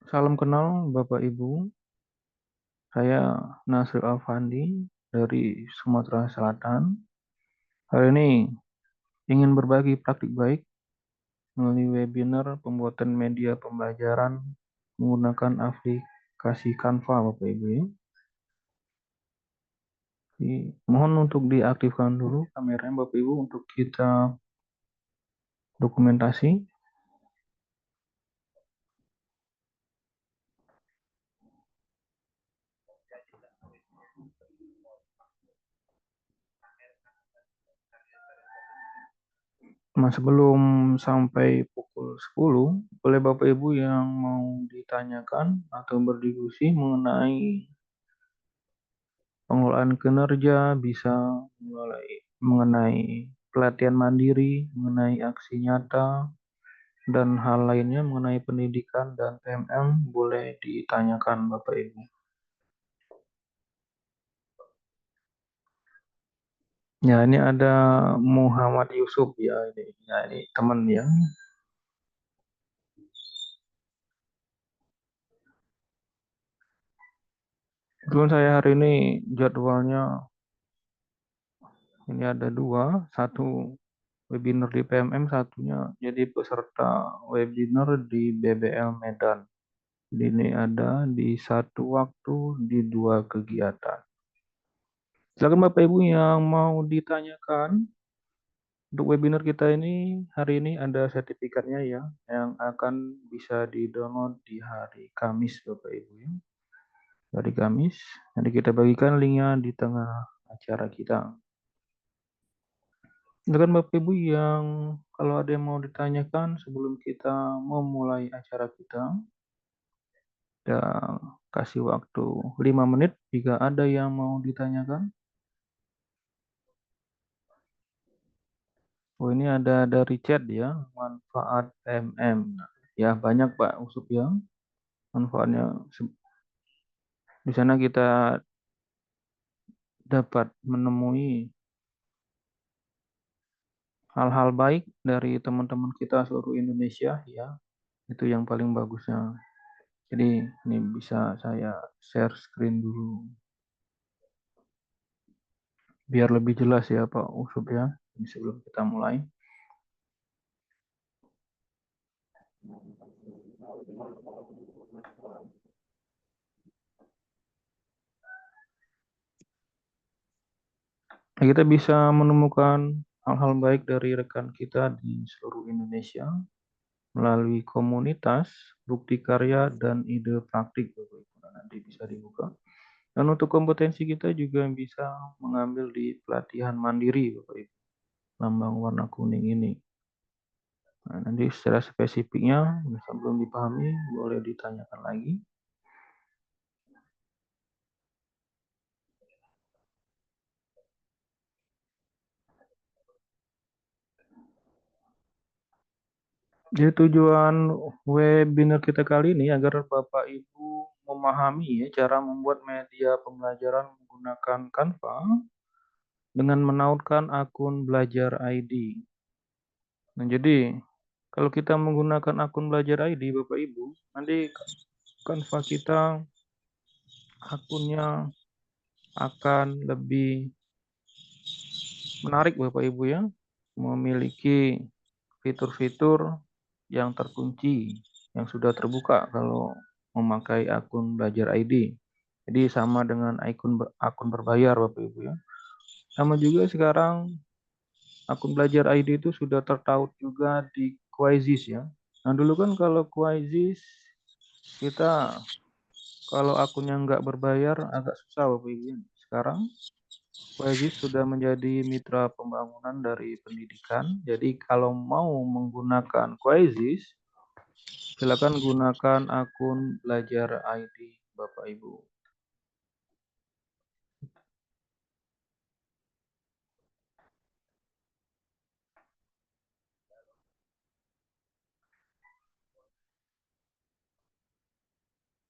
Salam kenal Bapak Ibu, saya Nasril Alfandi dari Sumatera Selatan. Hari ini ingin berbagi praktik baik melalui webinar pembuatan media pembelajaran menggunakan aplikasi Canva Bapak Ibu ya. Mohon untuk diaktifkan dulu kameranya Bapak Ibu untuk kita dokumentasi. Nah, sebelum sampai pukul 10, boleh Bapak Ibu yang mau ditanyakan atau berdiskusi mengenai pengelolaan kinerja, bisa mulai mengenai pelatihan mandiri, mengenai aksi nyata, dan hal lainnya mengenai pendidikan dan PMM boleh ditanyakan Bapak Ibu. Ya, ini ada Muhammad Yusuf ya ini teman ya. Kebetulan saya hari ini jadwalnya ini ada dua, satu webinar di PMM, satunya jadi peserta webinar di BBL Medan. Jadi ini ada di satu waktu di dua kegiatan. Silakan Bapak Ibu yang mau ditanyakan untuk webinar kita ini hari ini ada sertifikatnya ya yang akan bisa di-download di hari Kamis Bapak Ibu ya. Hari Kamis nanti kita bagikan linknya di tengah acara kita. Silakan Bapak Ibu yang kalau ada yang mau ditanyakan sebelum kita memulai acara kita, ya kasih waktu 5 menit jika ada yang mau ditanyakan. Oh ini ada dari chat ya, manfaat MM. Ya banyak Pak Usup ya, manfaatnya. Di sana kita dapat menemui hal-hal baik dari teman-teman kita seluruh Indonesia ya. Itu yang paling bagusnya. Jadi ini bisa saya share screen dulu biar lebih jelas ya Pak Usup ya. Ini sebelum kita mulai. Kita bisa menemukan hal-hal baik dari rekan kita di seluruh Indonesia melalui komunitas, bukti karya, dan ide praktik. Bapak Ibu. Nah, nanti bisa dibuka. Dan untuk kompetensi kita juga bisa mengambil di pelatihan mandiri, Bapak Ibu. Lambang warna kuning ini. Nah, nanti secara spesifiknya, sebelum dipahami, boleh ditanyakan lagi. Jadi tujuan webinar kita kali ini agar Bapak Ibu memahami ya, cara membuat media pembelajaran menggunakan Canva dengan menautkan akun belajar ID. Nah, jadi kalau kita menggunakan akun belajar ID Bapak Ibu, nanti Canva kita akunnya akan lebih menarik Bapak Ibu ya, memiliki fitur-fitur yang terkunci, yang sudah terbuka kalau memakai akun belajar ID. Jadi sama dengan akun berbayar Bapak Ibu ya. Sama juga sekarang akun belajar ID itu sudah tertaut juga di Quizizz ya. Nah dulu kan kalau Quizizz kita kalau akunnya nggak berbayar agak susah Bapak Ibu. Sekarang Quizizz sudah menjadi mitra pembangunan dari pendidikan. Jadi kalau mau menggunakan Quizizz, silakan gunakan akun belajar ID Bapak Ibu.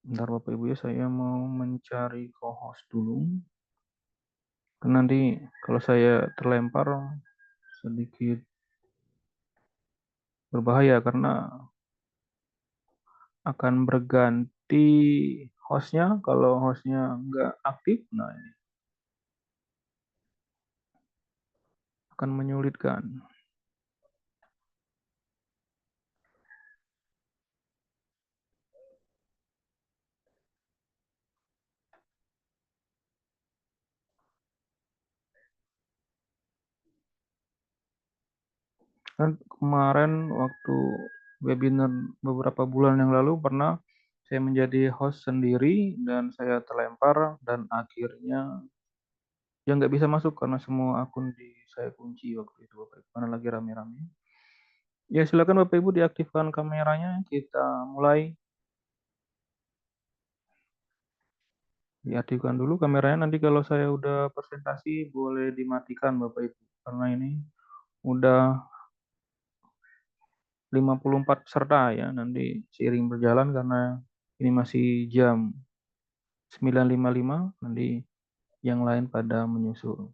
Bentar Bapak Ibu ya, saya mau mencari co-host dulu. Karena nanti kalau saya terlempar sedikit berbahaya karena akan berganti hostnya. Kalau hostnya nggak aktif, nah ini akan menyulitkan. Kan kemarin waktu webinar beberapa bulan yang lalu pernah saya menjadi host sendiri dan saya terlempar dan akhirnya ya nggak bisa masuk karena semua akun di saya kunci waktu itu Bapak Ibu, karena lagi rame-rame. Ya silakan Bapak Ibu diaktifkan kameranya, kita mulai. Diaktifkan dulu kameranya, nanti kalau saya udah presentasi boleh dimatikan Bapak Ibu karena ini udah 54 peserta ya, nanti seiring berjalan karena ini masih jam 9.55, nanti yang lain pada menyusul.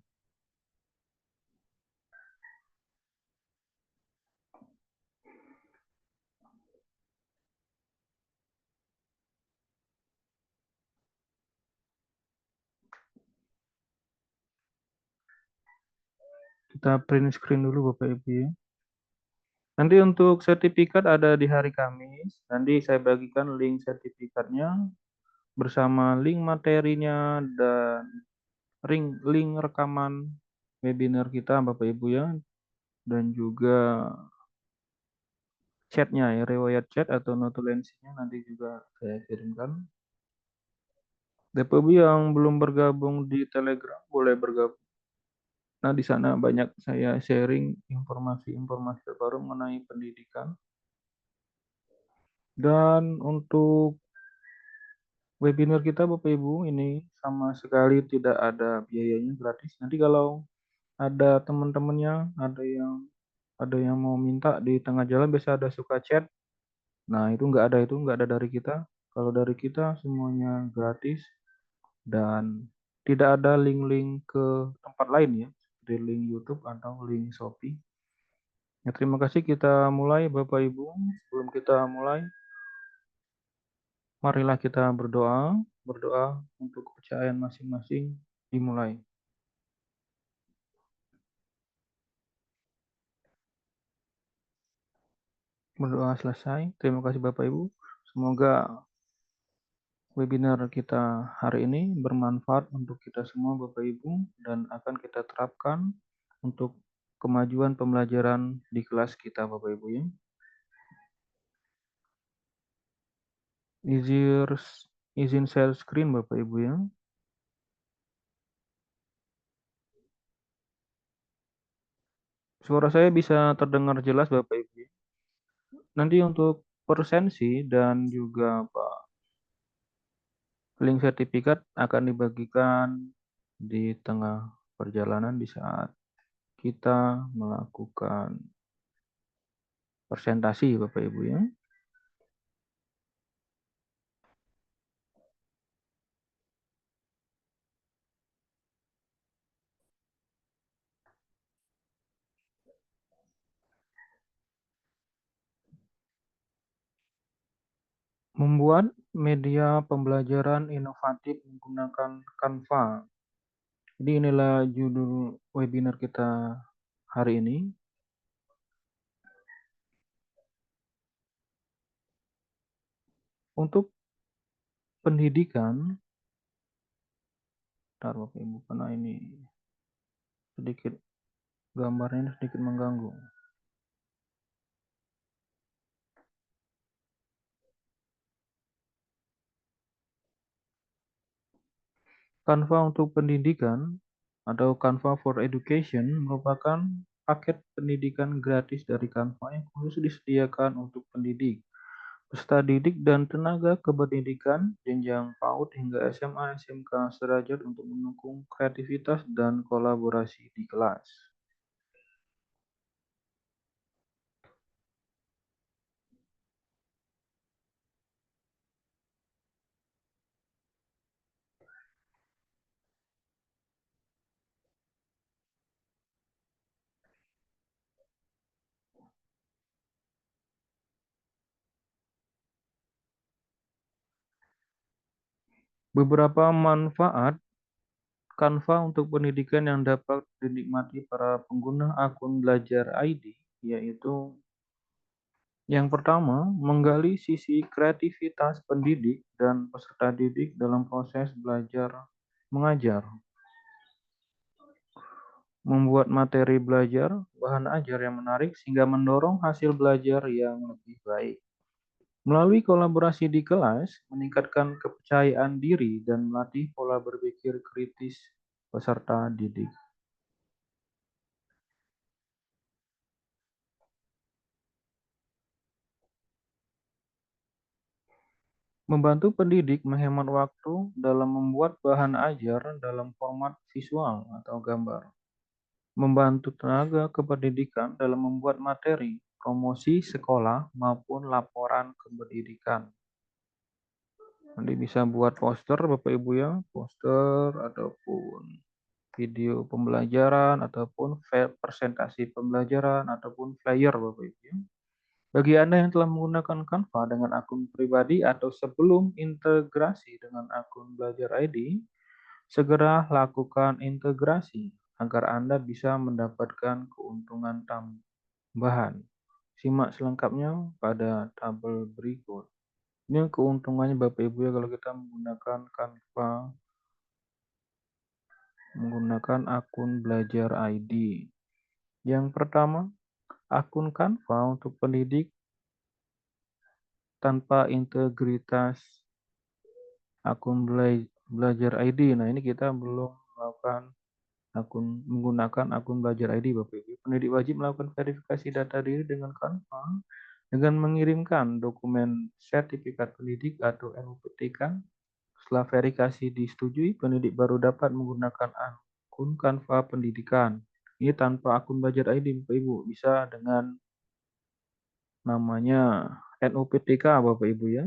Kita print screen dulu Bapak Ibu ya. Nanti untuk sertifikat ada di hari Kamis. Nanti saya bagikan link sertifikatnya bersama link materinya dan link rekaman webinar kita Bapak Ibu ya. Dan juga chatnya ya, riwayat chat atau notulensinya nanti juga saya kirimkan. Bapak Ibu yang belum bergabung di Telegram boleh bergabung. Nah, di sana banyak saya sharing informasi-informasi terbaru mengenai pendidikan. Dan untuk webinar kita Bapak Ibu ini sama sekali tidak ada biayanya, gratis. Nanti kalau ada teman-temannya, ada yang mau minta di tengah jalan biasa ada suka chat. Nah, itu nggak ada dari kita. Kalau dari kita semuanya gratis dan tidak ada link-link ke tempat lain ya, seperti link YouTube atau link Shopee. Ya, terima kasih, kita mulai Bapak Ibu. Sebelum kita mulai, marilah kita berdoa, berdoa untuk kepercayaan masing-masing dimulai. Berdoa selesai. Terima kasih Bapak Ibu. Semoga webinar kita hari ini bermanfaat untuk kita semua Bapak Ibu dan akan kita terapkan untuk kemajuan pembelajaran di kelas kita Bapak Ibu ya. Izin share screen Bapak Ibu ya. Suara saya bisa terdengar jelas Bapak Ibu ya. Nanti untuk persensi dan juga Pak link sertifikat akan dibagikan di tengah perjalanan di saat kita melakukan presentasi Bapak Ibu ya. Membuat media pembelajaran inovatif menggunakan Canva. Jadi inilah judul webinar kita hari ini. Untuk pendidikan, taruh Bapak Ibu karena ini sedikit gambarnya sedikit mengganggu. Canva untuk pendidikan atau Canva for Education merupakan paket pendidikan gratis dari Canva yang khusus disediakan untuk pendidik, peserta didik dan tenaga kependidikan jenjang PAUD hingga SMA SMK sederajat untuk mendukung kreativitas dan kolaborasi di kelas. Beberapa manfaat Canva untuk pendidikan yang dapat dinikmati para pengguna akun belajar ID, yaitu yang pertama, menggali sisi kreativitas pendidik dan peserta didik dalam proses belajar mengajar, membuat materi belajar, bahan ajar yang menarik sehingga mendorong hasil belajar yang lebih baik. Melalui kolaborasi di kelas, meningkatkan kepercayaan diri dan melatih pola berpikir kritis peserta didik. Membantu pendidik menghemat waktu dalam membuat bahan ajar dalam format visual atau gambar. Membantu tenaga kependidikan dalam membuat materi, promosi sekolah maupun laporan kependidikan. Nanti bisa buat poster Bapak Ibu ya, poster ataupun video pembelajaran ataupun presentasi pembelajaran ataupun flyer Bapak Ibu ya. Bagi Anda yang telah menggunakan Canva dengan akun pribadi atau sebelum integrasi dengan akun Belajar ID, segera lakukan integrasi agar Anda bisa mendapatkan keuntungan tambahan. Simak selengkapnya pada tabel berikut. Ini keuntungannya Bapak Ibu ya kalau kita menggunakan Canva, menggunakan akun Belajar ID. Yang pertama, akun Canva untuk pendidik tanpa integritas akun Belajar ID. Nah, ini kita belum melakukan menggunakan akun Belajar ID, Bapak Ibu. Pendidik wajib melakukan verifikasi data diri dengan Canva dengan mengirimkan dokumen sertifikat pendidik atau NUPTK. Setelah verifikasi disetujui, pendidik baru dapat menggunakan akun Canva pendidikan. Ini tanpa akun Belajar ID, Bapak Ibu. Bisa dengan namanya NUPTK, Bapak Ibu ya.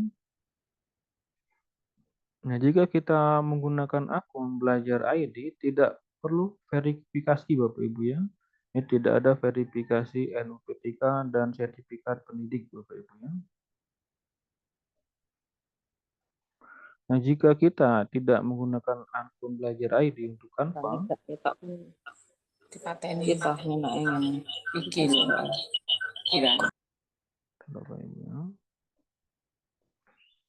Nah, jika kita menggunakan akun Belajar ID, tidak perlu verifikasi Bapak Ibu ya. Ini tidak ada verifikasi NUPTK dan sertifikat pendidik Bapak Ibu ya. Nah, jika kita tidak menggunakan akun Belajar ID untuk Canva, kita yang bikin Bapak Ibu ya,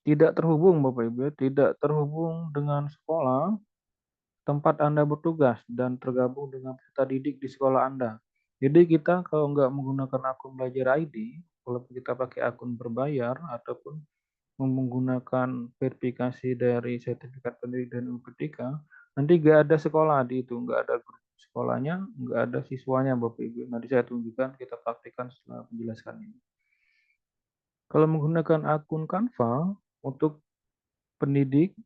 tidak terhubung Bapak Ibu ya, tidak terhubung dengan sekolah tempat Anda bertugas dan tergabung dengan peserta didik di sekolah Anda. Jadi kita kalau nggak menggunakan akun Belajar ID, kalau kita pakai akun berbayar ataupun menggunakan verifikasi dari sertifikat pendidik dan UPTK, nanti nggak ada sekolah di itu, nggak ada grup sekolahnya, nggak ada siswanya Bapak Ibu. Nanti saya tunjukkan, kita praktikkan setelah menjelaskan ini. Kalau menggunakan akun Canva untuk pendidik,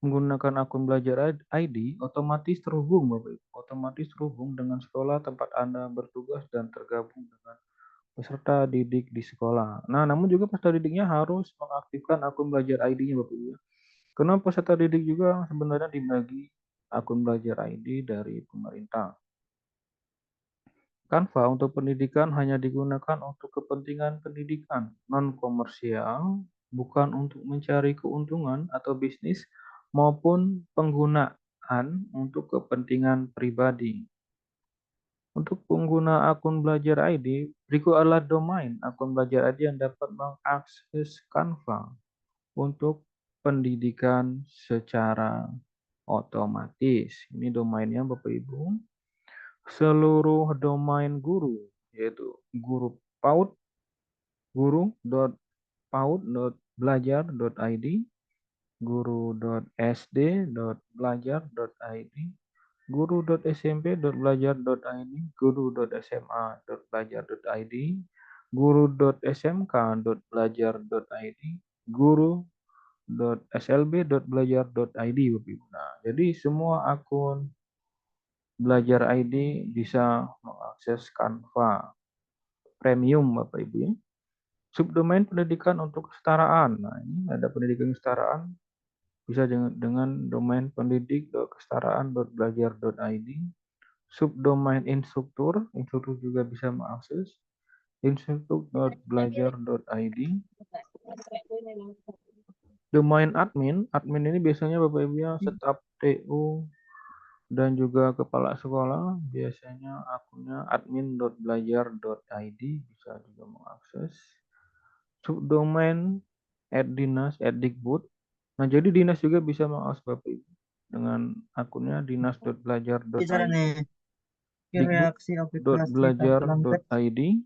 menggunakan akun Belajar ID, otomatis terhubung Bapak Ibu. Otomatis terhubung dengan sekolah tempat Anda bertugas dan tergabung dengan peserta didik di sekolah. Nah, namun juga peserta didiknya harus mengaktifkan akun Belajar ID-nya Bapak Ibu. Karena peserta didik juga sebenarnya dibagi akun Belajar ID dari pemerintah. Canva untuk pendidikan hanya digunakan untuk kepentingan pendidikan non-komersial, bukan untuk mencari keuntungan atau bisnis, maupun penggunaan untuk kepentingan pribadi. Untuk pengguna akun Belajar ID, berikut adalah domain akun Belajar ID yang dapat mengakses Canva untuk pendidikan secara otomatis. Ini domainnya Bapak Ibu. Seluruh domain guru, yaitu guru PAUD, guru.paud.belajar.id, guru.sd.belajar.id, guru.smp.belajar.id, guru.sma.belajar.id, guru.smk.belajar.id, guru.slb.belajar.id. Nah, jadi semua akun Belajar ID bisa mengakses Canva Premium Bapak Ibu ya. Subdomain pendidikan untuk kesetaraan. Nah, ini ada pendidikan kesetaraan bisa dengan domain pendidik.kesetaraan.belajar.id. Subdomain instruktur, instruktur juga bisa mengakses instruktur.belajar.id. Domain admin ini biasanya Bapak Ibu ya staf TU dan juga kepala sekolah, biasanya akunnya admin.belajar.id, bisa juga mengakses. Subdomain @dinas @dikbud. Nah, jadi dinas juga bisa mengakses Bapak Ibu dengan akunnya Bicara dinas.belajar.id, nih, reaksi aplikasi tampilan teks. dikbud.belajar.id.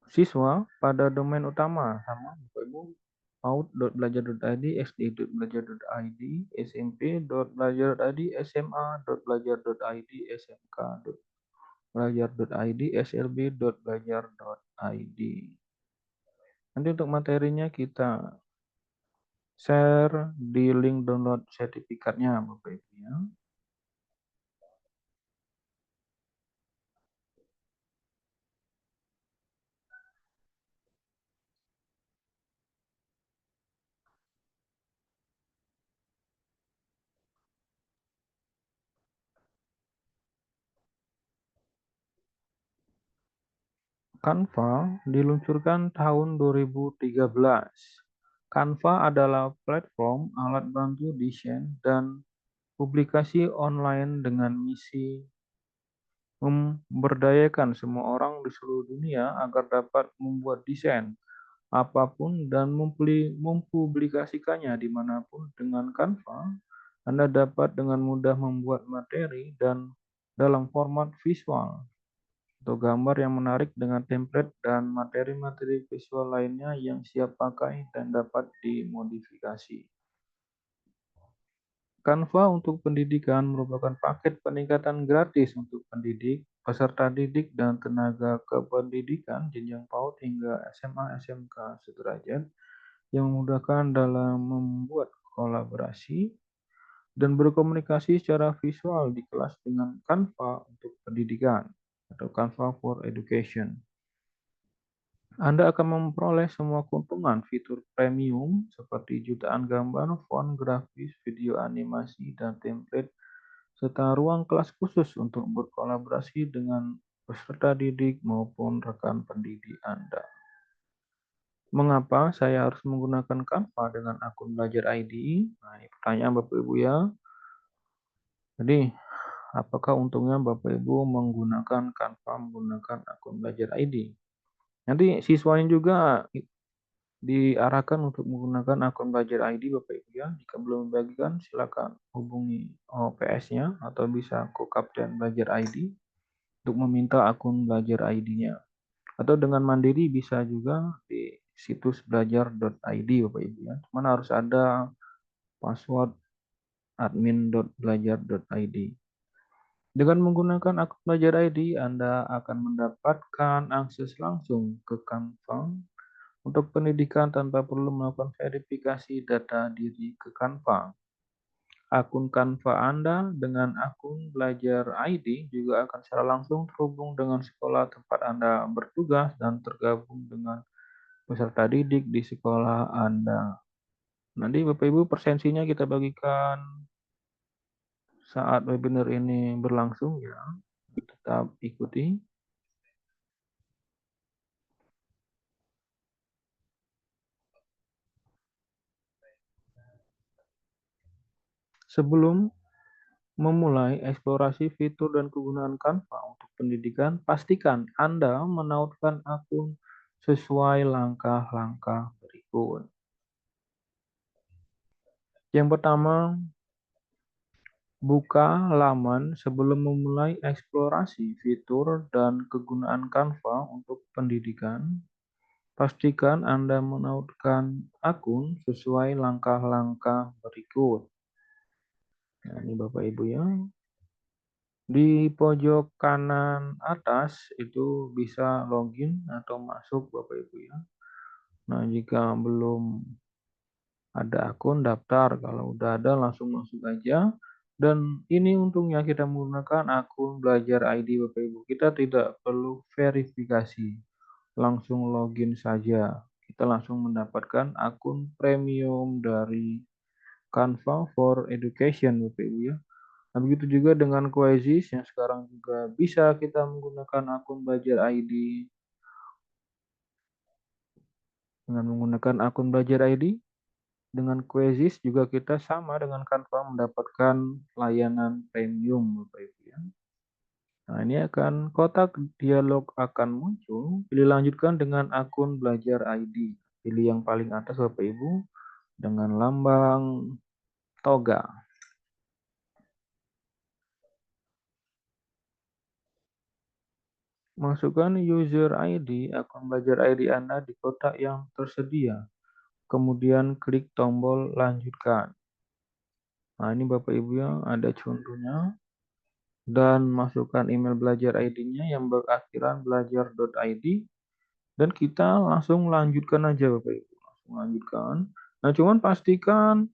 Siswa pada domain utama sama Bapak Ibu, paud.belajar.id, sd.belajar.id, smp.belajar.id, sma.belajar.id, smk.belajar.id, slb.belajar.id. Nanti untuk materinya kita share di link download sertifikatnya Bapak Ibu ya. Canva diluncurkan tahun 2013. Canva adalah platform alat bantu desain dan publikasi online dengan misi memberdayakan semua orang di seluruh dunia agar dapat membuat desain apapun dan mempublikasikannya dimanapun. Dengan Canva, Anda dapat dengan mudah membuat materi dan dalam format visual atau gambar yang menarik dengan template dan materi-materi visual lainnya yang siap pakai dan dapat dimodifikasi. Canva untuk pendidikan merupakan paket peningkatan gratis untuk pendidik, peserta didik, dan tenaga kependidikan jenjang PAUD hingga SMA SMK sederajat yang memudahkan dalam membuat kolaborasi dan berkomunikasi secara visual di kelas dengan Canva untuk pendidikan atau Canva for Education. Anda akan memperoleh semua keuntungan fitur premium seperti jutaan gambar, font grafis, video animasi, dan template, serta ruang kelas khusus untuk berkolaborasi dengan peserta didik maupun rekan pendidik Anda. Mengapa saya harus menggunakan Canva dengan akun Belajar ID? Nah, ini pertanyaan Bapak Ibu ya. Jadi, apakah untungnya Bapak Ibu menggunakan Canva menggunakan akun Belajar ID? Nanti siswanya juga diarahkan untuk menggunakan akun Belajar ID Bapak Ibu ya. Jika belum dibagikan silakan hubungi OPS-nya atau bisa ke Kapten Belajar ID untuk meminta akun Belajar ID-nya. Atau dengan mandiri bisa juga di situs belajar.id Bapak Ibu ya. Cuman harus ada password admin.belajar.id. Dengan menggunakan akun Belajar ID, Anda akan mendapatkan akses langsung ke Canva untuk pendidikan tanpa perlu melakukan verifikasi data diri ke Canva. Akun Canva Anda dengan akun Belajar ID juga akan secara langsung terhubung dengan sekolah tempat Anda bertugas dan tergabung dengan peserta didik di sekolah Anda. Nanti Bapak Ibu persensinya kita bagikan saat webinar ini berlangsung ya. Tetap ikuti. Sebelum memulai eksplorasi fitur dan kegunaan Canva untuk pendidikan, pastikan Anda menautkan akun sesuai langkah-langkah berikut. Yang pertama, buka laman sebelum memulai eksplorasi fitur dan kegunaan Canva untuk pendidikan. Pastikan Anda menautkan akun sesuai langkah-langkah berikut. Nah, ini Bapak Ibu ya. Di pojok kanan atas itu bisa login atau masuk Bapak Ibu ya. Nah, jika belum ada akun daftar, kalau udah ada langsung masuk aja. Dan ini untungnya kita menggunakan akun Belajar ID Bapak Ibu. Kita tidak perlu verifikasi, langsung login saja. Kita langsung mendapatkan akun premium dari Canva for Education Bapak Ibu ya. Nah, begitu juga dengan Quizizz yang sekarang juga bisa kita menggunakan akun Belajar ID. Dengan menggunakan akun Belajar ID, dengan Quizizz juga kita sama dengan Canva mendapatkan layanan premium, Bapak Ibu ya. Nah, ini akan kotak dialog akan muncul. Pilih lanjutkan dengan akun Belajar ID. Pilih yang paling atas Bapak Ibu dengan lambang toga. Masukkan user ID akun Belajar ID Anda di kotak yang tersedia. Kemudian klik tombol lanjutkan. Nah, ini Bapak Ibu ya, ada contohnya. Dan masukkan email Belajar ID-nya yang berakhiran belajar.id. Dan kita langsung lanjutkan aja Bapak Ibu. Langsung lanjutkan. Nah, cuman pastikan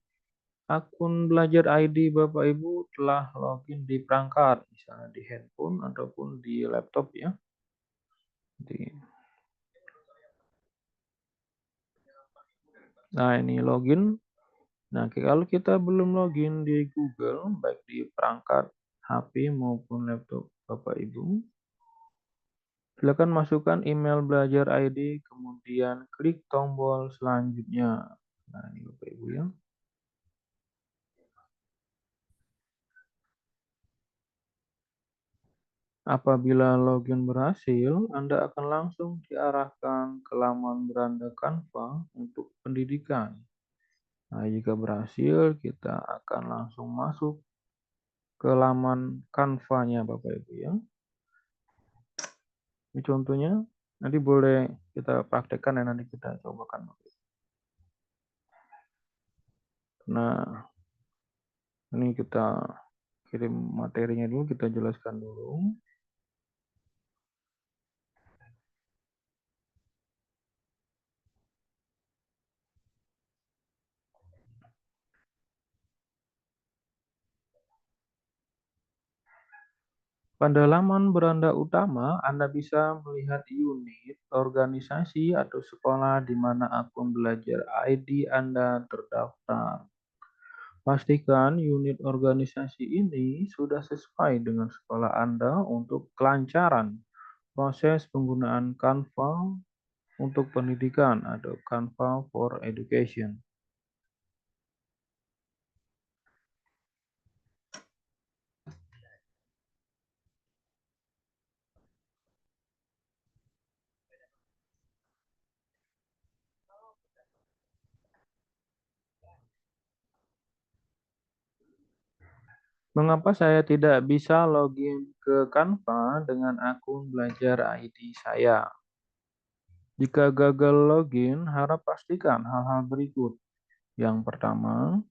akun Belajar ID Bapak Ibu telah login di perangkat, misalnya di handphone ataupun di laptop ya. Nah, ini login. Nah, kalau kita belum login di Google, baik di perangkat HP maupun laptop Bapak Ibu, silakan masukkan email Belajar ID, kemudian klik tombol selanjutnya. Nah, ini Bapak Ibu ya. Apabila login berhasil, Anda akan langsung diarahkan ke laman beranda Canva untuk pendidikan. Nah, jika berhasil, kita akan langsung masuk ke laman Canva-nya Bapak Ibu ya. Ini contohnya, nanti boleh kita praktekkan dan nanti kita cobakan. Nah, ini kita kirim materinya dulu, kita jelaskan dulu. Pada laman beranda utama, Anda bisa melihat unit, organisasi, atau sekolah di mana akun Belajar ID Anda terdaftar. Pastikan unit organisasi ini sudah sesuai dengan sekolah Anda untuk kelancaran proses penggunaan Canva untuk pendidikan atau Canva for Education. Mengapa saya tidak bisa login ke Canva dengan akun Belajar ID saya? Jika gagal login, harap pastikan hal-hal berikut. Yang pertama,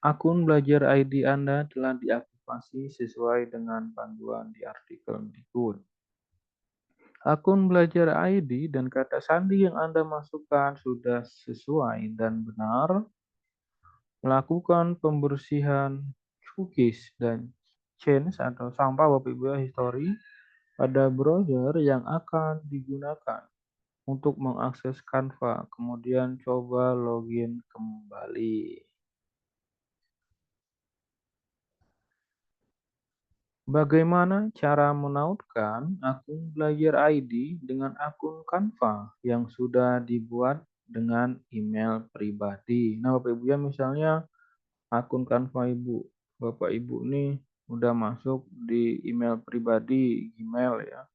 akun Belajar ID Anda telah diaktifasi sesuai dengan panduan di artikel berikut. Akun Belajar ID dan kata sandi yang Anda masukkan sudah sesuai dan benar. Melakukan pembersihan cookies dan change atau sampah Bapak Ibu history pada browser yang akan digunakan untuk mengakses Canva. Kemudian coba login kembali. Bagaimana cara menautkan akun Belajar ID dengan akun Canva yang sudah dibuat dengan email pribadi? Nah, Bapak Ibu ya, misalnya akun Canva Ibu, Bapak Ibu nih udah masuk di email pribadi Gmail ya.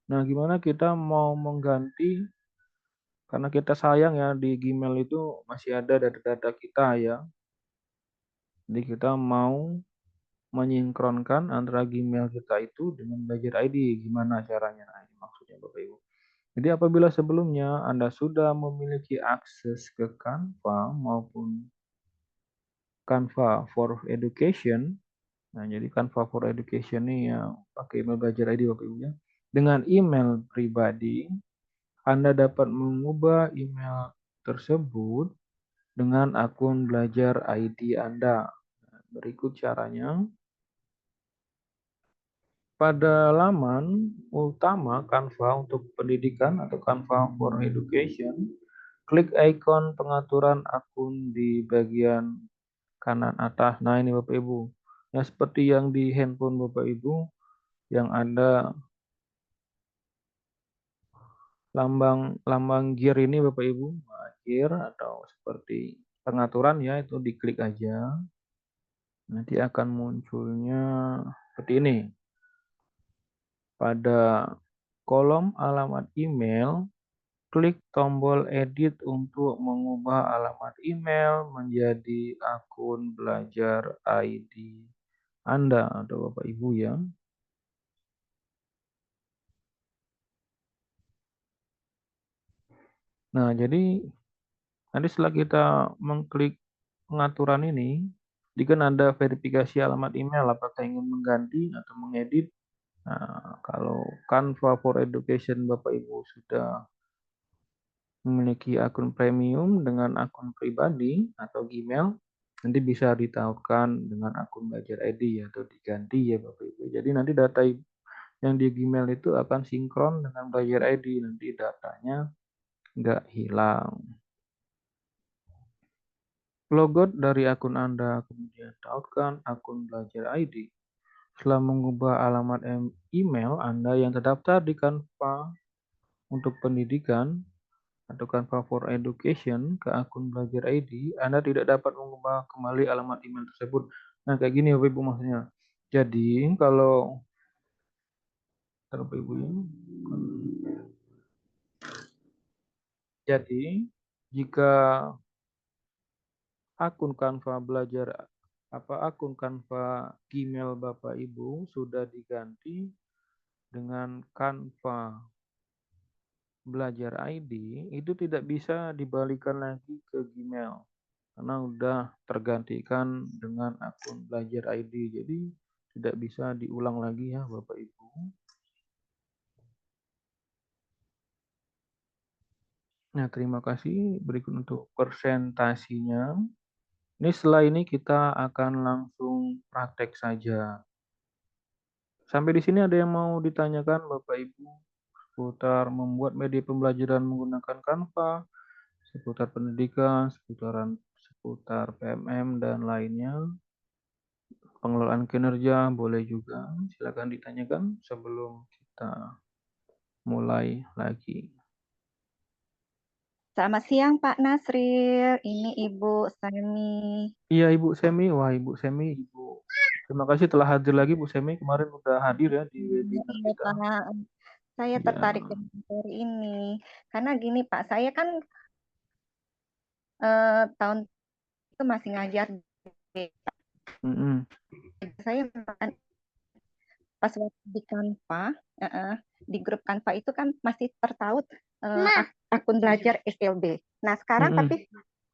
Nah, gimana kita mau mengganti, karena kita sayang ya di Gmail itu masih ada data-data kita ya. Jadi kita mau menyinkronkan antara Gmail kita itu dengan Belajar ID. Gimana caranya? Nah, ini maksudnya Bapak Ibu. Jadi apabila sebelumnya Anda sudah memiliki akses ke Canva maupun Canva for Education, nah jadi Canva for Education ini yang pakai email Belajar ID Bapak Ibu ya. Dengan email pribadi, Anda dapat mengubah email tersebut dengan akun Belajar ID Anda. Berikut caranya. Pada laman utama Canva untuk pendidikan atau Canva for Education, klik ikon pengaturan akun di bagian kanan atas. Nah ini Bapak Ibu. Ya seperti yang di handphone Bapak Ibu yang ada lambang gear ini Bapak Ibu. Nah, gear atau seperti pengaturan ya itu diklik aja. Nanti akan munculnya seperti ini. Pada kolom alamat email, klik tombol edit untuk mengubah alamat email menjadi akun belajar ID Anda atau Bapak Ibu ya. Nah, jadi nanti setelah kita mengklik pengaturan ini, jika ada verifikasi alamat email apakah ingin mengganti atau mengedit. Nah, kalau Canva for Education Bapak Ibu sudah memiliki akun premium dengan akun pribadi atau Gmail, nanti bisa ditautkan dengan akun belajar ID atau diganti ya Bapak Ibu. Jadi nanti data yang di Gmail itu akan sinkron dengan belajar ID, nanti datanya nggak hilang. Logout dari akun Anda, kemudian tautkan akun belajar ID. Setelah mengubah alamat email Anda yang terdaftar di Canva untuk pendidikan, atau Canva for Education ke akun belajar ID, Anda tidak dapat mengubah kembali alamat email tersebut. Nah, kayak gini Bapak Ibu maksudnya. Jadi, kalau Bapak Ibu ya. Jadi, jika akun Canva belajar akun Canva Gmail Bapak Ibu sudah diganti dengan Canva belajar ID, itu tidak bisa dibalikan lagi ke Gmail karena udah tergantikan dengan akun belajar ID. Jadi tidak bisa diulang lagi ya Bapak Ibu. Nah, terima kasih. Berikut untuk presentasinya. Ini setelah ini kita akan langsung praktek saja. Sampai di sini ada yang mau ditanyakan Bapak Ibu seputar membuat media pembelajaran menggunakan Canva, seputar pendidikan, seputar PMM dan lainnya. Pengelolaan kinerja boleh juga, silakan ditanyakan sebelum kita mulai lagi. Selamat siang Pak Nasril, ini Ibu Semi. Iya Ibu Semi, wah Ibu Semi, terima kasih telah hadir lagi Bu Semi, kemarin udah hadir ya di webinar Iya kita. Pak, saya Ya. tertarik dengan materi ini, karena gini Pak, saya kan tahun itu masih ngajar, saya pas waktu di Canva, di grup Canva itu kan masih tertaut akun belajar SLB. Nah sekarang tapi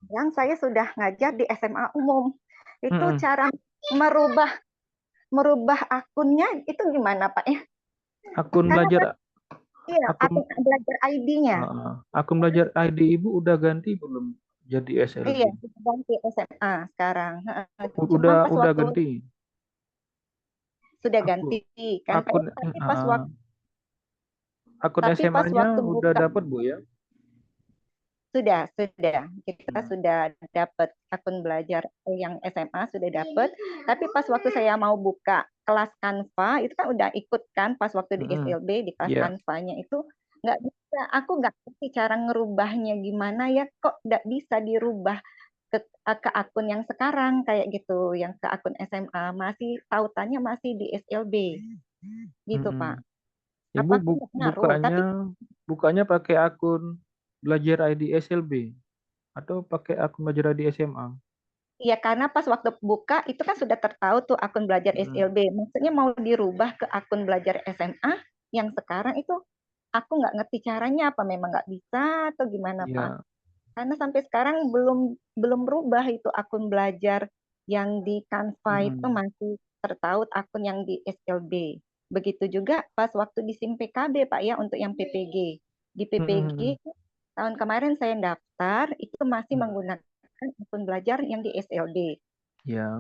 yang saya sudah ngajar di SMA umum, itu cara merubah akunnya itu gimana Pak ya? Akun belajar, iya, akun belajar ID-nya. Akun belajar ID Ibu udah ganti belum jadi SLB? Iya, ganti SMA sekarang. Udah ganti. Sudah ganti kan akun SMA-nya udah dapat Bu ya? Sudah kita sudah dapat akun belajar yang SMA sudah dapat, tapi pas waktu saya mau buka kelas Canva itu kan udah ikut kan pas waktu di SLB di kelas Canva-nya itu nggak bisa, aku nggak ngerti cara ngerubahnya gimana ya, kok nggak bisa dirubah ke akun yang sekarang kayak gitu, yang ke akun SMA masih tautannya masih di SLB gitu Pak. Ibu bukanya pakai akun belajar ID SLB atau pakai akun belajar ID SMA? Iya, karena pas waktu buka itu kan sudah tertaut tuh akun belajar SLB. Maksudnya mau dirubah ke akun belajar SMA yang sekarang itu aku nggak ngerti caranya, apa memang nggak bisa atau gimana Pak? Karena sampai sekarang belum berubah itu akun belajar yang di Canva itu masih tertaut akun yang di SLB. Begitu juga pas waktu di SIM PKB Pak ya untuk yang PPG. Di PPG tahun kemarin saya daftar itu masih menggunakan akun belajar yang di SLB.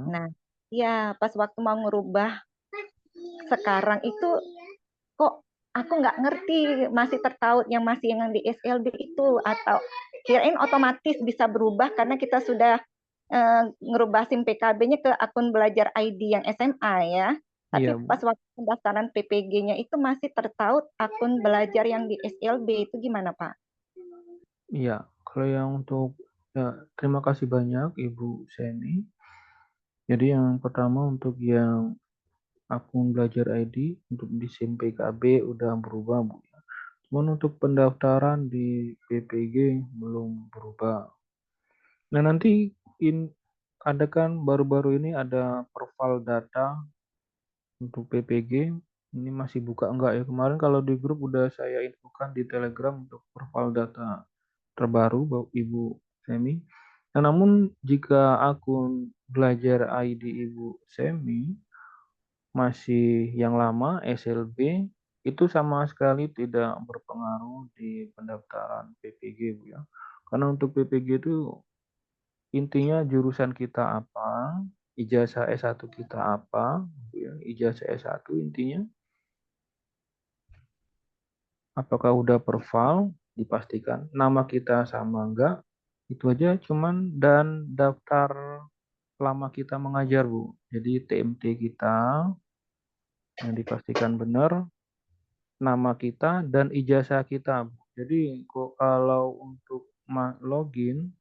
Nah, ya pas waktu mau ngerubah sekarang itu kok aku nggak ngerti masih tertaut yang di SLB itu, atau kirain otomatis bisa berubah karena kita sudah ngerubah SIM PKB-nya ke akun belajar ID yang SMA ya. Tapi Iya, Bu. pas waktu pendaftaran PPG-nya itu masih tertaut akun belajar yang di SLB, itu gimana Pak? Iya, kalau yang untuk ya, terima kasih banyak Ibu Seni. Jadi yang pertama untuk yang akun belajar ID untuk di SIM PKB udah berubah, Bu. Cuman untuk pendaftaran di PPG belum berubah. Nah, nanti ada kan baru-baru ini ada profil data untuk PPG. Ini masih buka enggak ya? Kemarin kalau di grup udah saya infokan di Telegram untuk profil data terbaru Ibu Semi. Nah, namun jika akun belajar ID Ibu Semi masih yang lama SLB itu sama sekali tidak berpengaruh di pendaftaran PPG, Bu ya. Karena untuk PPG itu intinya jurusan kita apa, ijazah S1 kita apa, Bu ya. Ijazah S1 intinya apakah udah perfal, dipastikan nama kita sama enggak, itu aja cuman dan daftar lama kita mengajar, Bu. Jadi TMT kita yang dipastikan benar, nama kita dan ijazah kita, Bu. Jadi kalau untuk login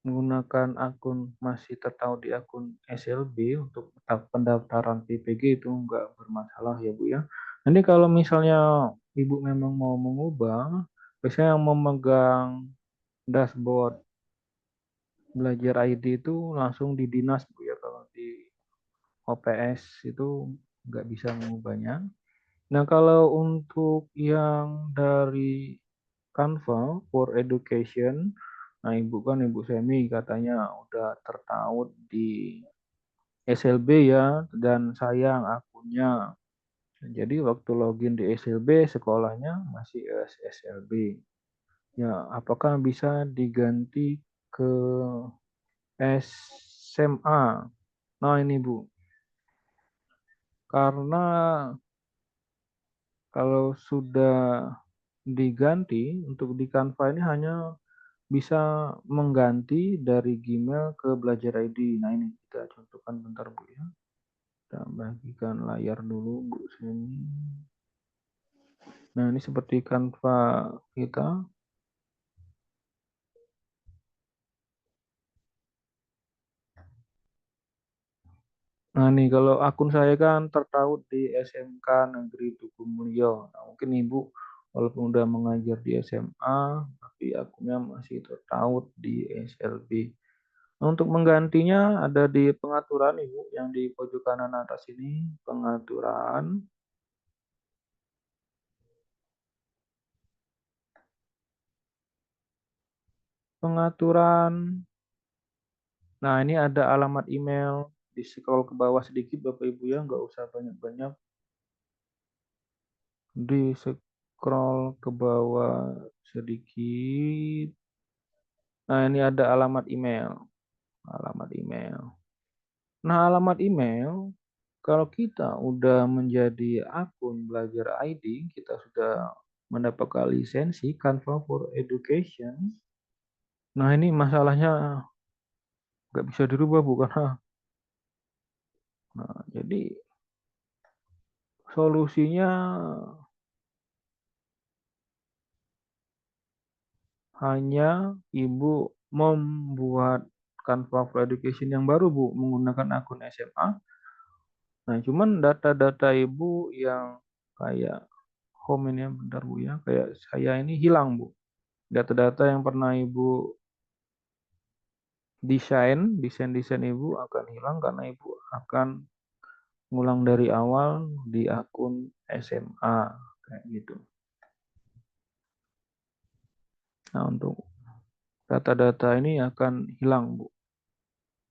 menggunakan akun masih tertaut di akun SLB untuk pendaftaran PPG itu enggak bermasalah ya, Bu ya. Nanti kalau misalnya Ibu memang mau mengubah, biasanya yang memegang dashboard belajar ID itu langsung di dinas, Bu ya. Kalau di OPS itu nggak bisa mengubahnya. Nah, kalau untuk yang dari Canva for Education, nah Ibu Semi katanya udah tertaut di SLB ya, dan sayang akunnya. Jadi waktu login di SLB sekolahnya masih SLB. Ya, apakah bisa diganti ke SMA? Nah ini Bu, karena kalau sudah diganti untuk di Canva ini hanya bisa mengganti dari Gmail ke Belajar ID. Nah ini kita contohkan bentar Bu ya. Kita bagikan layar dulu Bu Seni. Nah ini seperti Canva kita. Nah nih kalau akun saya kan tertaut di SMK Negeri Tugu Mulyo. Nah, mungkin Ibu walaupun udah mengajar di SMA, tapi akunnya masih tertaut di SLB. Nah, untuk menggantinya ada di pengaturan Ibu yang di pojok kanan atas ini, pengaturan. Pengaturan. Nah, ini ada alamat email. Di scroll ke bawah sedikit Bapak Ibu ya, nggak usah banyak-banyak. Di scroll ke bawah sedikit. Nah, ini ada alamat email. Alamat email. Nah, alamat email kalau kita udah menjadi akun belajar ID, kita sudah mendapatkan lisensi Canva for Education. Nah, ini masalahnya nggak bisa dirubah Bu karena jadi solusinya hanya Ibu membuat Canva for Education yang baru Bu menggunakan akun SMA. Nah, cuman data-data Ibu yang kayak home ini bentar Bu ya, kayak saya ini hilang Bu. Data-data yang pernah Ibu desain Ibu akan hilang karena Ibu akan ngulang dari awal di akun SMA kayak gitu. Nah, untuk data-data ini akan hilang, Bu.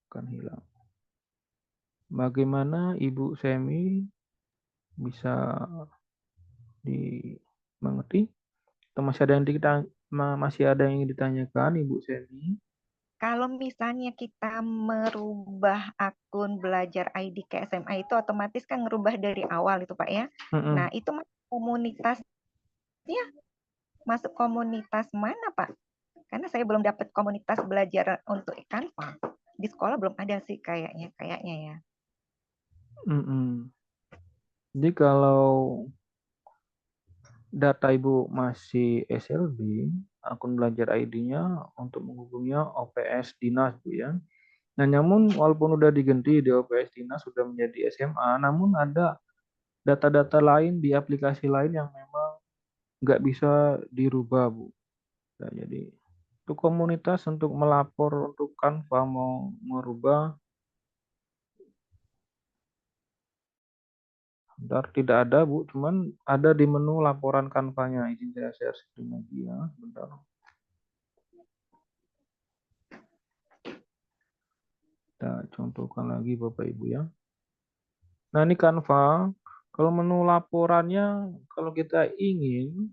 Akan hilang. Bagaimana Ibu Semi bisa dimengerti? Atau masih ada yang ditanyakan Ibu Semi? Kalau misalnya kita merubah akun belajar ID ke SMA itu otomatis kan ngerubah dari awal itu Pak ya. Nah, itu komunitasnya masuk komunitas mana Pak? Karena saya belum dapat komunitas belajar untuk Canva. di sekolah belum ada sih kayaknya ya. Jadi kalau data Ibu masih SLB, akun belajar ID-nya untuk menghubunginya OPS Dinas, Bu ya. Nah, namun walaupun udah diganti di OPS Dinas sudah menjadi SMA, namun ada data-data lain di aplikasi lain yang memang nggak bisa dirubah, Bu. Nah, jadi untuk komunitas untuk melapor untuk Canva mau merubah, bentar, tidak ada, Bu. Cuman ada di menu laporan Canva-nya. Izin saya share screen lagi ya. Bentar. Kita contohkan lagi Bapak Ibu ya. Nah, ini Canva. Kalau menu laporannya, kalau kita ingin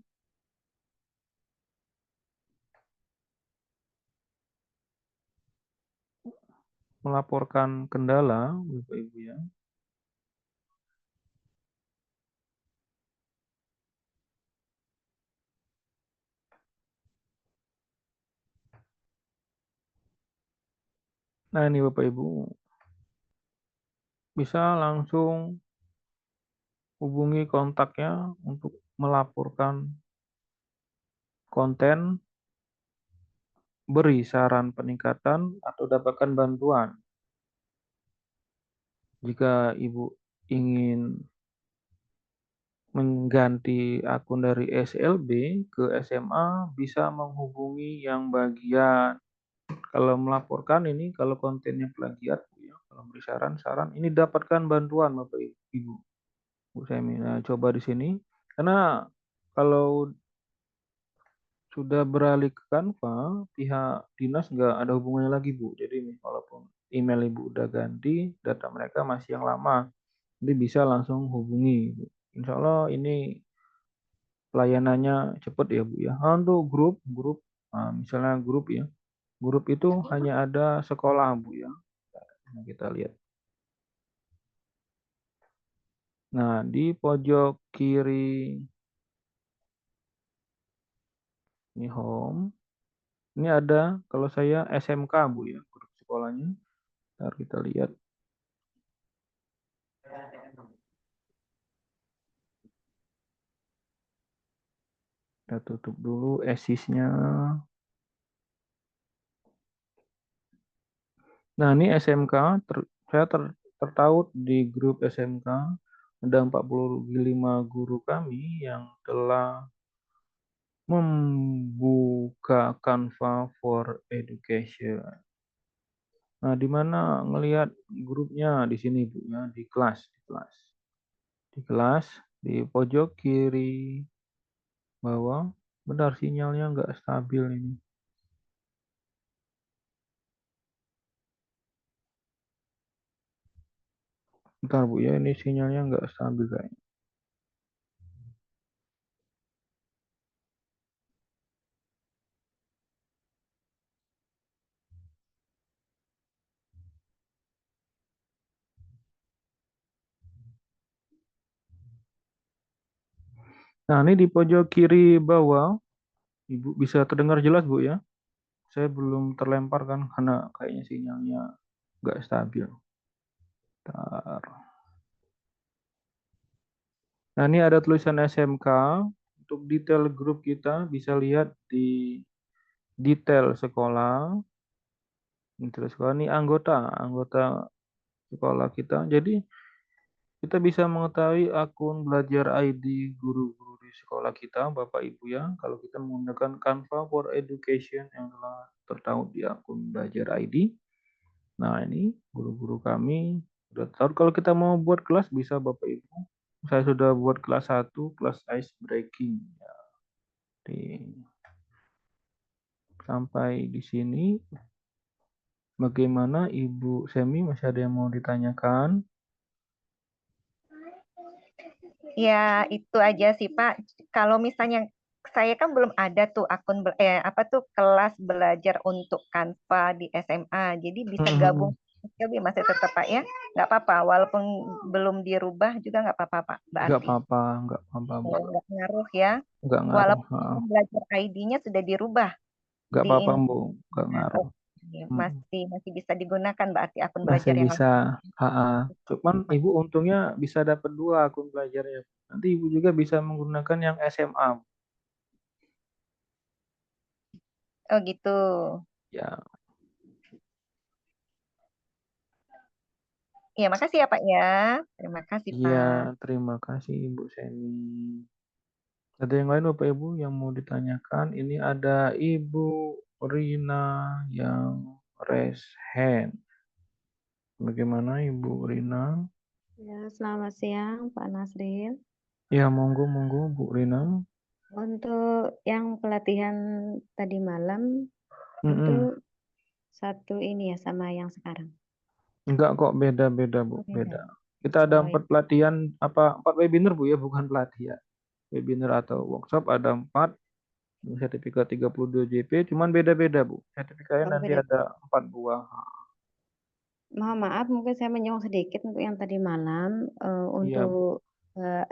melaporkan kendala, Bapak Ibu ya. Nah, ini Bapak Ibu bisa langsung hubungi kontaknya untuk melaporkan konten, beri saran peningkatan atau dapatkan bantuan. Jika Ibu ingin mengganti akun dari SLB ke SMA, bisa menghubungi yang bagian. Kalau melaporkan ini, kalau kontennya plagiat, ya, kalau beri saran, ini dapatkan bantuan Bapak Ibu. Saya coba di sini, karena kalau sudah beralih ke Canva, pihak dinas nggak ada hubungannya lagi Bu. Jadi walaupun email Ibu udah ganti, data mereka masih yang lama. Jadi bisa langsung hubungi. Insya Allah ini pelayanannya cepat ya Bu ya. Untuk grup, misalnya grup ya. Grup itu hanya ada sekolah Bu ya. Nah, kita lihat. Nah, di pojok kiri ini home. Ini ada kalau saya SMK Bu ya, grup sekolahnya. Ntar kita lihat. Kita tutup dulu esisnya. Nah, ini SMK, saya tertaut di grup SMK. Ada 45 guru kami yang telah membuka Canva for Education. Nah, di mana ngelihat grupnya di sini Bu ya, di kelas. Di kelas, di pojok kiri bawah, benar sinyalnya nggak stabil ini. Bentar Bu ya, ini sinyalnya nggak stabil kayaknya. Nah, ini di pojok kiri bawah, Ibu bisa terdengar jelas Bu ya. Saya belum terlempar kan karena kayaknya sinyalnya nggak stabil. Bentar. Nah, ini ada tulisan SMK. Untuk detail grup kita bisa lihat di detail sekolah. Detail sekolah ini anggota sekolah kita. Jadi kita bisa mengetahui akun belajar ID guru-guru di sekolah kita, Bapak Ibu ya. Kalau kita menggunakan Canva for Education yang telah tertaut di akun belajar ID. Nah, ini guru-guru kami sudah tahu. Kalau kita mau buat kelas bisa Bapak Ibu. Saya sudah buat kelas 1, kelas ice breaking. Ya. Sampai di sini. Bagaimana Ibu Semi? Masih ada yang mau ditanyakan? Ya, itu aja sih Pak. Kalau misalnya saya kan belum ada tuh akun kelas belajar untuk Canva di SMA. Jadi bisa gabung SLB masih tetap Pak ya? Nggak apa-apa, walaupun belum dirubah juga nggak apa-apa Pak. Nggak apa-apa Bu. Nggak ngaruh ya. Nggak ngaruh. Walaupun belajar ID-nya sudah dirubah. Nggak apa-apa Bu, nggak ngaruh. Masih bisa digunakan berarti akun Masih belajar yang bisa. Cuman Ibu untungnya bisa dapat 2 akun belajarnya. Nanti Ibu juga bisa menggunakan yang SMA. Oh gitu. Ya, Ya, makasih ya Pak ya. Terima kasih iya, Pak. terima kasih Ibu Seni. Ada yang lain Bapak Ibu yang mau ditanyakan? Ini ada Ibu Rina yang raise hand. Bagaimana Ibu Rina? Ya, selamat siang Pak Nasril. Ya, monggo Bu Rina. Untuk yang pelatihan tadi malam Mm-mm. itu satu ini ya sama yang sekarang. Enggak kok, beda-beda Bu, Oh, beda. beda. Kita ada Oh, 4 pelatihan, 4 webinar Bu ya, bukan pelatihan. Webinar atau workshop ada 4, sertifikat 32 JP, cuman beda-beda Bu. Sertifikatnya oh, nanti beda. ada 4 buah. Mohon maaf, mungkin saya menyinggung sedikit untuk yang tadi malam Iya, Bu. untuk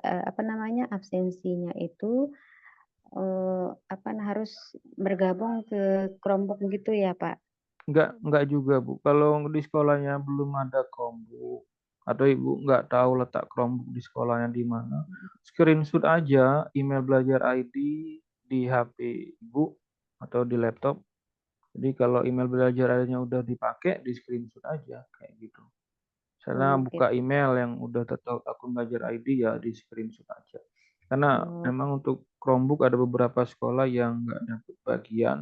apa namanya absensinya itu harus bergabung ke kelompok gitu ya Pak. Enggak juga Bu. Kalau di sekolahnya belum ada Chromebook atau Ibu enggak tahu letak Chromebook di sekolahnya di mana, screenshot aja email belajar ID di HP Ibu atau di laptop. Jadi kalau email belajar ID-nya udah dipakai, di screenshot aja kayak gitu. Misalnya Oh, buka gitu. email yang udah tertau akun belajar ID ya di screenshot aja. Karena Oh, memang untuk Chromebook ada beberapa sekolah yang nggak dapat bagian.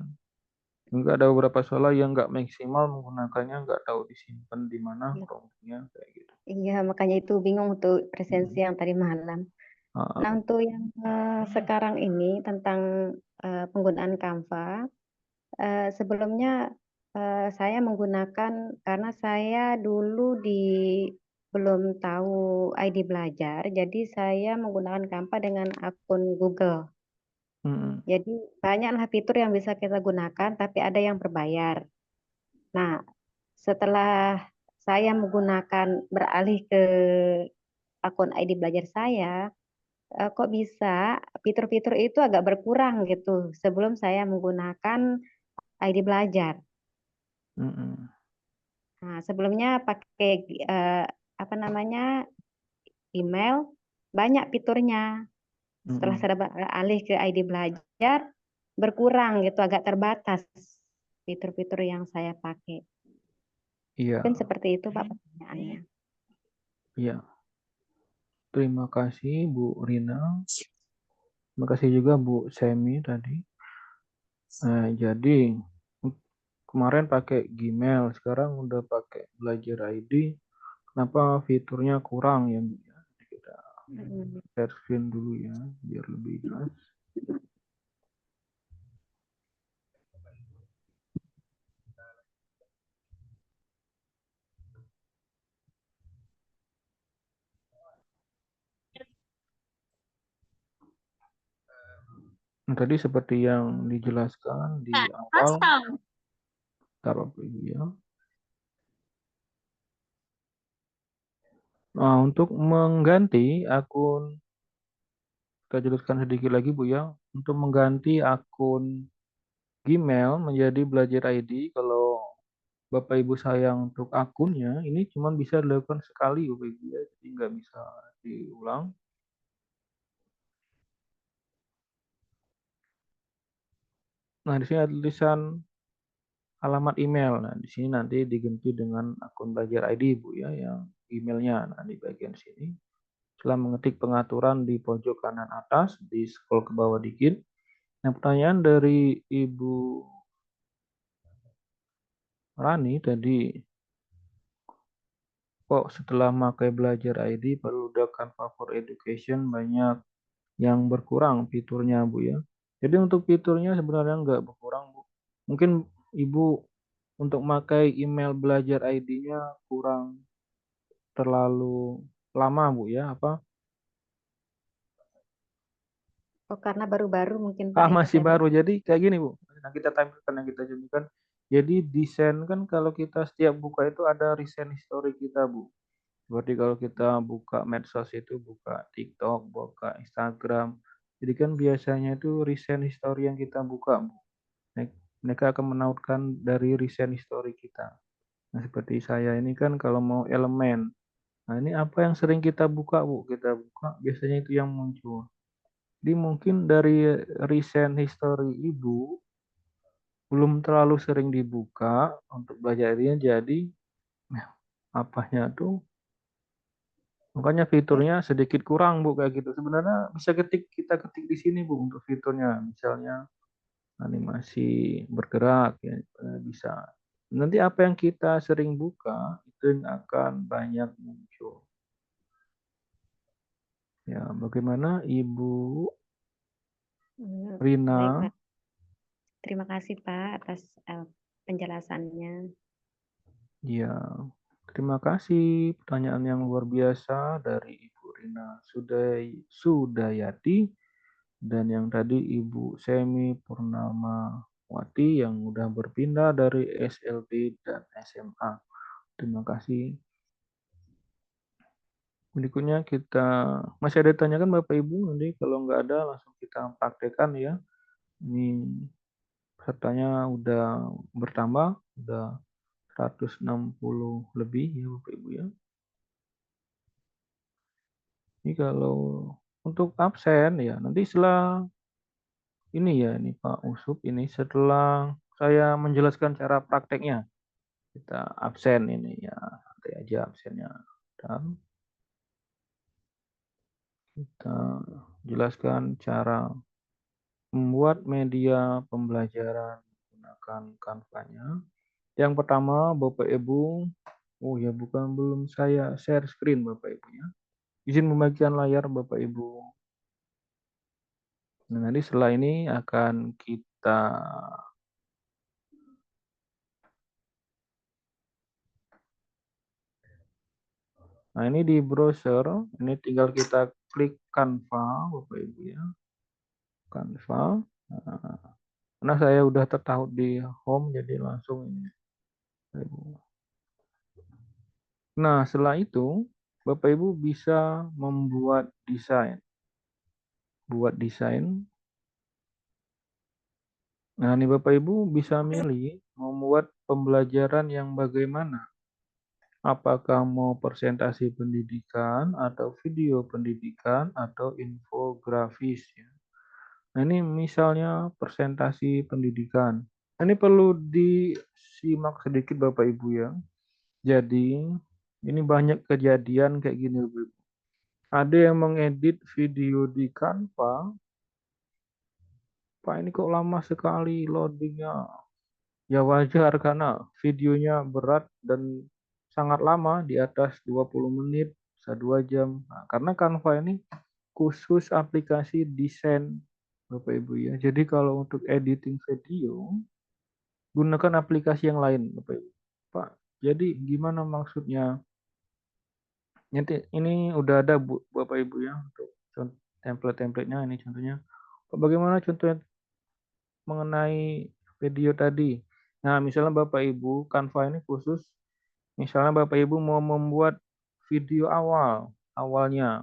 Enggak ada beberapa sekolah yang nggak maksimal menggunakannya, nggak tahu disimpan di mana iya. Chromebooknya kayak gitu. Iya, makanya itu bingung untuk presensi yang tadi malam. Nah, Ah, untuk yang sekarang ini tentang penggunaan Canva, sebelumnya saya menggunakan karena saya dulu belum tahu ID belajar, jadi saya menggunakan Canva dengan akun Google. mm, Jadi banyaklah fitur yang bisa kita gunakan, tapi ada yang berbayar. Nah, setelah saya beralih ke akun ID belajar saya, kok bisa fitur-fitur itu agak berkurang gitu sebelum saya menggunakan ID belajar. mm, Nah, sebelumnya pakai apa namanya email banyak fiturnya. Setelah mm. saya beralih ke ID belajar berkurang gitu, agak terbatas fitur-fitur yang saya pakai. Iya, Mungkin seperti itu Pak pertanyaannya. iya. Terima kasih Bu Rina. Terima kasih juga Bu Semi tadi. Jadi kemarin pakai Gmail, sekarang udah pakai belajar ID. Kenapa fiturnya kurang ya Bu ya? Jadi kita share screen dulu ya, biar lebih jelas. Nah, tadi seperti yang dijelaskan di awal, Bapak Ibu ya. Nah, untuk mengganti akun, kita jelaskan sedikit lagi Bu ya. Untuk mengganti akun Gmail menjadi belajar ID, kalau Bapak Ibu sayang untuk akunnya, ini cuma bisa dilakukan sekali Bapak Ibu ya, jadi nggak bisa diulang. Nah, di sini ada tulisan alamat email. Nah, di sini nanti diganti dengan akun belajar ID Bu ya, yang emailnya. Nah, di bagian sini. Setelah mengetik pengaturan di pojok kanan atas, di scroll ke bawah dikit. Nah, pertanyaan dari Ibu Rani tadi, kok setelah pakai belajar ID baru udah Canva for Education banyak yang berkurang fiturnya Bu ya. Jadi untuk fiturnya sebenarnya nggak berkurang Bu. Mungkin Ibu untuk pakai email belajar ID-nya kurang terlalu lama Bu ya, apa? Oh, karena baru-baru mungkin Pak itu Masih saya baru. Jadi kayak gini Bu. Nah, kita tampilkan yang kita jadikan. Jadi desain kan kalau kita setiap buka itu ada recent history kita Bu. Seperti kalau kita buka medsos itu buka TikTok, buka Instagram. Jadi kan biasanya itu recent history yang kita buka Bu. Nah, mereka akan menautkan dari recent history kita. Nah, seperti saya ini kan kalau mau elemen, nah ini apa yang sering kita buka, Bu? Kita buka, biasanya itu yang muncul. Jadi mungkin dari recent history Ibu belum terlalu sering dibuka untuk belajar ini, jadi apanya tuh makanya fiturnya sedikit kurang, Bu, kayak gitu. Sebenarnya bisa kita ketik di sini, Bu, untuk fiturnya. Misalnya animasi bergerak ya, bisa. Nanti apa yang kita sering buka itu yang akan banyak muncul. Ya, bagaimana Ibu Baik, Rina? Pak. Terima kasih, Pak, atas penjelasannya. Ya, terima kasih. Pertanyaan yang luar biasa dari Ibu Rina Sudayati dan yang tadi Ibu Semi Purnamawati yang udah berpindah dari SLB dan SMA. Terima kasih. Berikutnya kita masih ada tanyakan Bapak Ibu, nanti kalau nggak ada langsung kita praktekkan ya. Ini pesertanya udah bertambah, udah 160 lebih ya Bapak Ibu ya. Ini kalau untuk absen ya nanti setelah ini ya, ini Pak Usup, ini setelah saya menjelaskan cara prakteknya kita absen ini ya, nanti aja absennya. Dan kita jelaskan cara membuat media pembelajaran menggunakan Canva-nya. Yang pertama, Bapak Ibu, oh ya belum saya share screen Bapak Ibu ya. Izin membagikan layar Bapak Ibu. Nah, nanti setelah ini akan kita Nah, ini di browser, ini tinggal kita klik Canva, Bapak Ibu ya. Canva. Nah, karena saya udah tertaut di home, jadi langsung ini. Nah, setelah itu, Bapak Ibu bisa membuat desain. Buat desain. Nah, ini Bapak Ibu bisa milih membuat pembelajaran yang bagaimana. Apakah mau presentasi pendidikan, atau video pendidikan, atau infografis ya. Nah, ini misalnya presentasi pendidikan. Ini perlu disimak sedikit Bapak Ibu ya. Jadi, ini banyak kejadian kayak gini Bapak Ibu. Ada yang mengedit video di Canva. Pak, ini kok lama sekali loadingnya. Ya wajar karena videonya berat dan sangat lama, di atas 20 menit, bisa 2 jam. Nah, karena Canva ini khusus aplikasi desain Bapak Ibu ya. Jadi kalau untuk editing video, gunakan aplikasi yang lain Bapak Ibu. Pak, jadi gimana maksudnya? Nanti ini udah ada Bapak Ibu ya untuk template-templatenya ini contohnya. Bagaimana contohnya mengenai video tadi? Nah, misalnya Bapak Ibu, Canva ini khusus, misalnya Bapak Ibu mau membuat video awalnya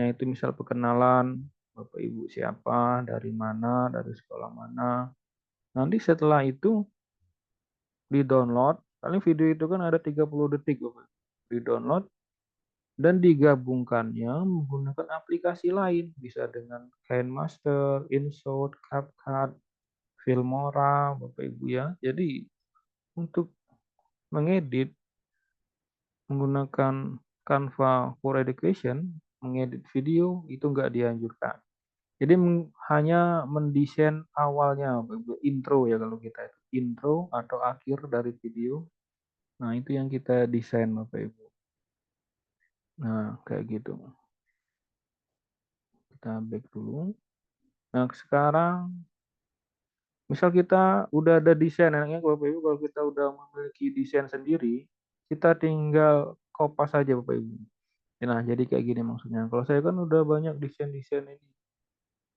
itu misal perkenalan, Bapak Ibu siapa, dari mana, dari sekolah mana. Nanti setelah itu di-download, paling video itu kan ada 30 detik, Bapak. Di-download dan digabungkannya menggunakan aplikasi lain, bisa dengan KineMaster, InShot, CapCut, Filmora, Bapak Ibu ya. Jadi untuk mengedit menggunakan Canva for Education, mengedit video itu enggak dianjurkan. Jadi hanya mendesain awalnya, intro ya kalau kita itu intro atau akhir dari video. Nah, itu yang kita desain Bapak Ibu. Nah, kayak gitu. Kita back dulu. Nah, sekarang misal kita udah ada desain, enaknya Bapak Ibu kalau kita udah memiliki desain sendiri, kita tinggal kopas saja Bapak Ibu. Nah, jadi kayak gini maksudnya. Kalau saya kan udah banyak desain-desain ini.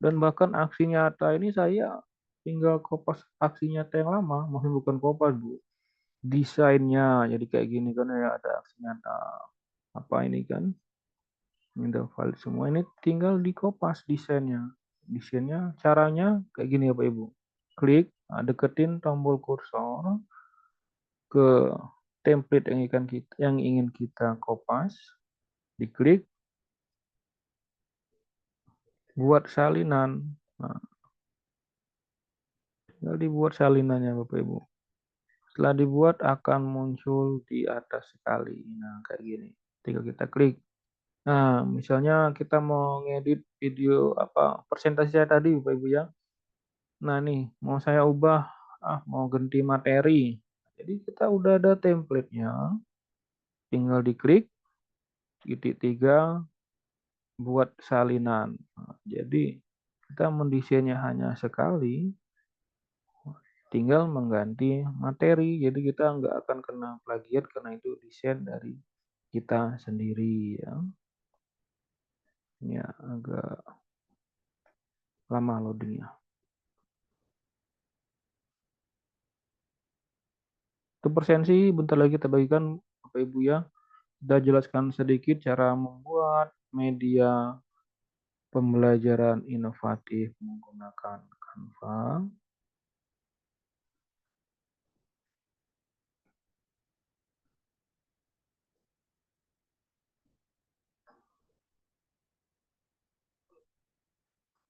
Dan bahkan aksi nyata ini saya tinggal kopas aksi nyata yang lama, maksudnya bukan kopas Bu. Desainnya jadi kayak gini kan ya, ada aksi nyata apa ini kan. Ini udah valid semua, ini tinggal dikopas desainnya. Desainnya caranya kayak gini ya Pak Ibu. Klik Nah, deketin tombol kursor ke template yang ingin kita kopas, diklik, buat salinan. Nah, tinggal dibuat salinannya Bapak Ibu. Setelah dibuat akan muncul di atas sekali. Nah, kayak gini. Tinggal kita klik. Nah, misalnya kita mau ngedit video presentasi saya tadi Bapak Ibu ya. Nah, nih mau saya ubah mau ganti materi. Jadi kita udah ada template-nya. Tinggal diklik titik 3 buat salinan. Nah, jadi kita mendesainnya hanya sekali, tinggal mengganti materi. Jadi kita nggak akan kena plagiat karena itu desain dari kita sendiri ya. Ini agak lama loadingnya. Itu persensi bentar lagi kita bagikan Bapak Ibu ya. Sudah jelaskan sedikit cara membuat media pembelajaran inovatif menggunakan Canva.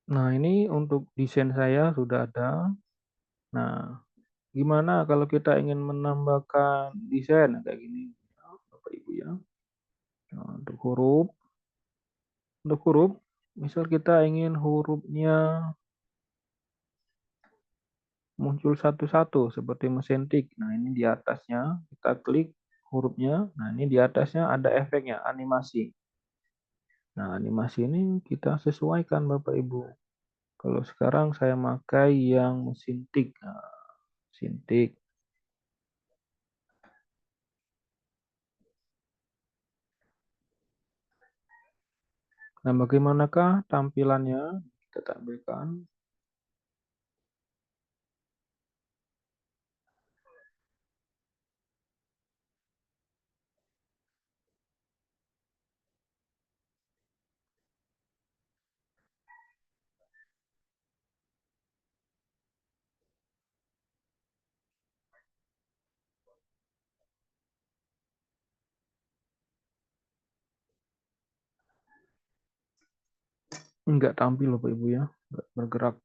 Nah, ini untuk desain saya sudah ada. Nah, gimana kalau kita ingin menambahkan desain kayak gini, Bapak Ibu ya. Nah, untuk huruf, misal kita ingin hurufnya muncul satu-satu seperti mesin tik. Nah, ini di atasnya kita klik hurufnya. Nah, ini di atasnya ada efeknya, animasi. Nah, animasi ini kita sesuaikan Bapak Ibu. Kalau sekarang saya pakai yang mesin tik. Nah, mesin tik. Nah, bagaimanakah tampilannya? Kita tampilkan. Enggak tampil Bapak Ibu ya, enggak bergerak.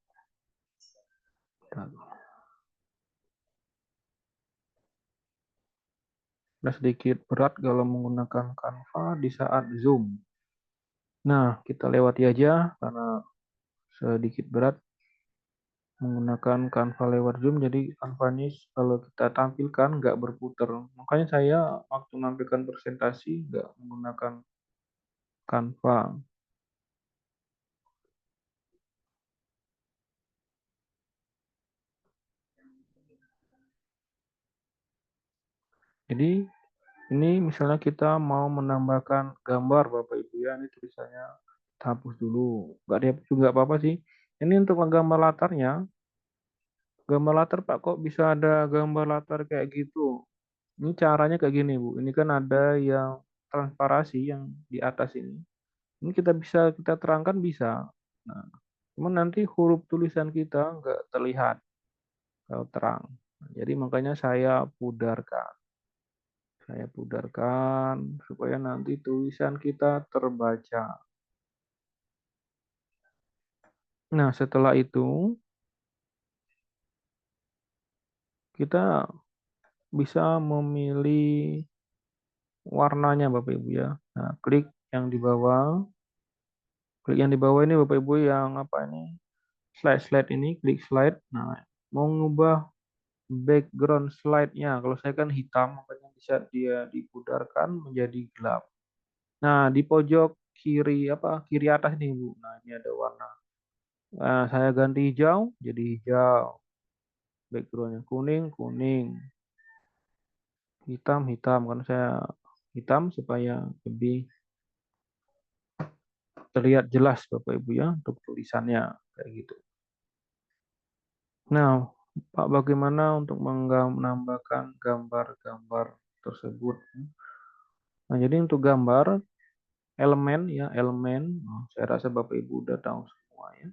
Nah, sedikit berat kalau menggunakan Canva di saat Zoom. Nah, kita lewati aja karena sedikit berat menggunakan Canva lewat Zoom. Jadi Canva ini kalau kita tampilkan nggak berputar. Makanya saya waktu menampilkan presentasi nggak menggunakan Canva. Jadi ini misalnya kita mau menambahkan gambar Bapak Ibu ya, ini tulisannya hapus dulu. Nggak dihapus juga apa-apa sih. Ini untuk gambar latarnya. Gambar latar Pak kok bisa ada gambar latar kayak gitu? Ini caranya kayak gini Bu. Ini kan ada yang transparasi yang di atas ini. Ini kita terangkan bisa. Nah, cuman nanti huruf tulisan kita nggak terlihat kalau terang. Nah, jadi makanya saya pudarkan. Saya pudarkan supaya nanti tulisan kita terbaca. Nah, setelah itu kita bisa memilih warnanya Bapak Ibu ya. Nah, klik yang di bawah. Klik yang di bawah ini Bapak Ibu yang apa ini? Slide-slide ini, klik slide. Nah, mau ngubah background slide-nya. Kalau saya kan hitam, makanya bisa dia dipudarkan menjadi gelap. Nah, di pojok kiri atas nih Bu. Nah, ini ada warna. Nah, saya ganti hijau jadi hijau. Backgroundnya kuning, kuning. Hitam, hitam. Karena saya hitam supaya lebih terlihat jelas Bapak Ibu ya untuk tulisannya kayak gitu. Nah, Pak bagaimana untuk menambahkan gambar-gambar tersebut? Nah, jadi untuk gambar elemen ya, elemen. Nah, saya rasa Bapak Ibu udah tahu semua ya.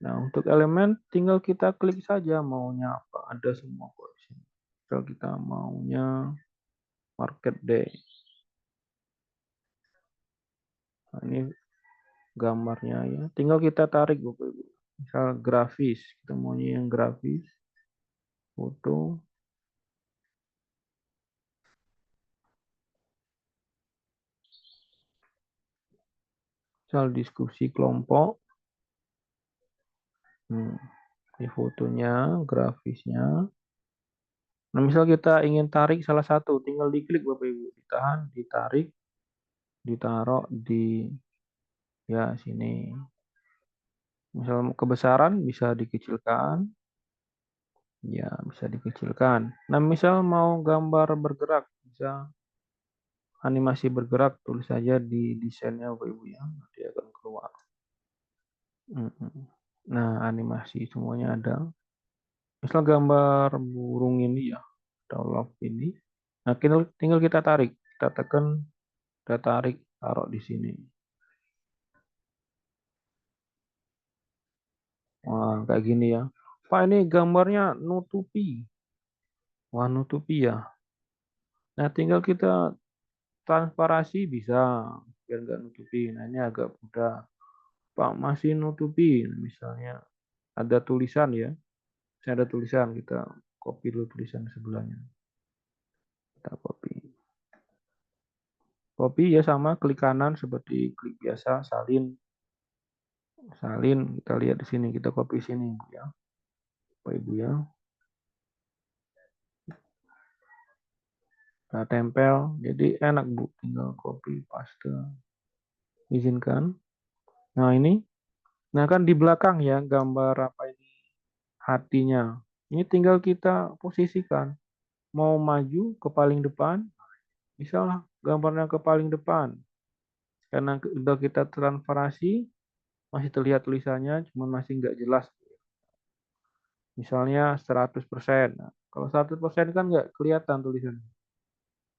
Nah, untuk elemen tinggal kita klik saja maunya apa. Ada semua kok di sini. Kalau kita maunya market day. Nah, ini gambarnya ya. Tinggal kita tarik Bapak Ibu. Misal grafis, kita maunya yang grafis. Foto. Misal diskusi kelompok. Ini fotonya, grafisnya. Nah, misal kita ingin tarik salah satu, tinggal diklik Bapak Ibu, ditahan, ditarik, ditaruh di ya sini. Misal kebesaran bisa dikecilkan, ya bisa dikecilkan. Nah, misal mau gambar bergerak, bisa animasi bergerak, tulis saja di desainnya Bapak Ibu ya, nanti akan keluar. Nah, animasi semuanya ada. Misal gambar burung ini ya, atau love ini. Nah, tinggal kita tarik, kita tekan, kita tarik, taruh di sini. Wah, kayak gini ya. Pak, ini gambarnya nutupi. Wah, nutupi ya. Nah, tinggal kita transparasi bisa, biar nggak nutupi. Nah, ini agak mudah. Pak, masih nutupi. Nah, misalnya ada tulisan ya. Saya ada tulisan, kita copy dulu tulisan sebelahnya. Kita copy. Copy ya sama, klik kanan seperti klik biasa, salin. Salin, kita lihat di sini, kita copy sini Bu ya. Bapak Ibu ya. Kita tempel, jadi enak Bu, tinggal copy paste. Izinkan. Nah, ini. Nah, kan di belakang ya gambar apa ini? Hatinya. Ini tinggal kita posisikan. Mau maju ke paling depan, misalnya gambarnya ke paling depan. Karena udah kita transparansi, masih terlihat tulisannya, cuman masih nggak jelas. Misalnya 100%. Nah, kalau 100% kan nggak kelihatan tulisannya.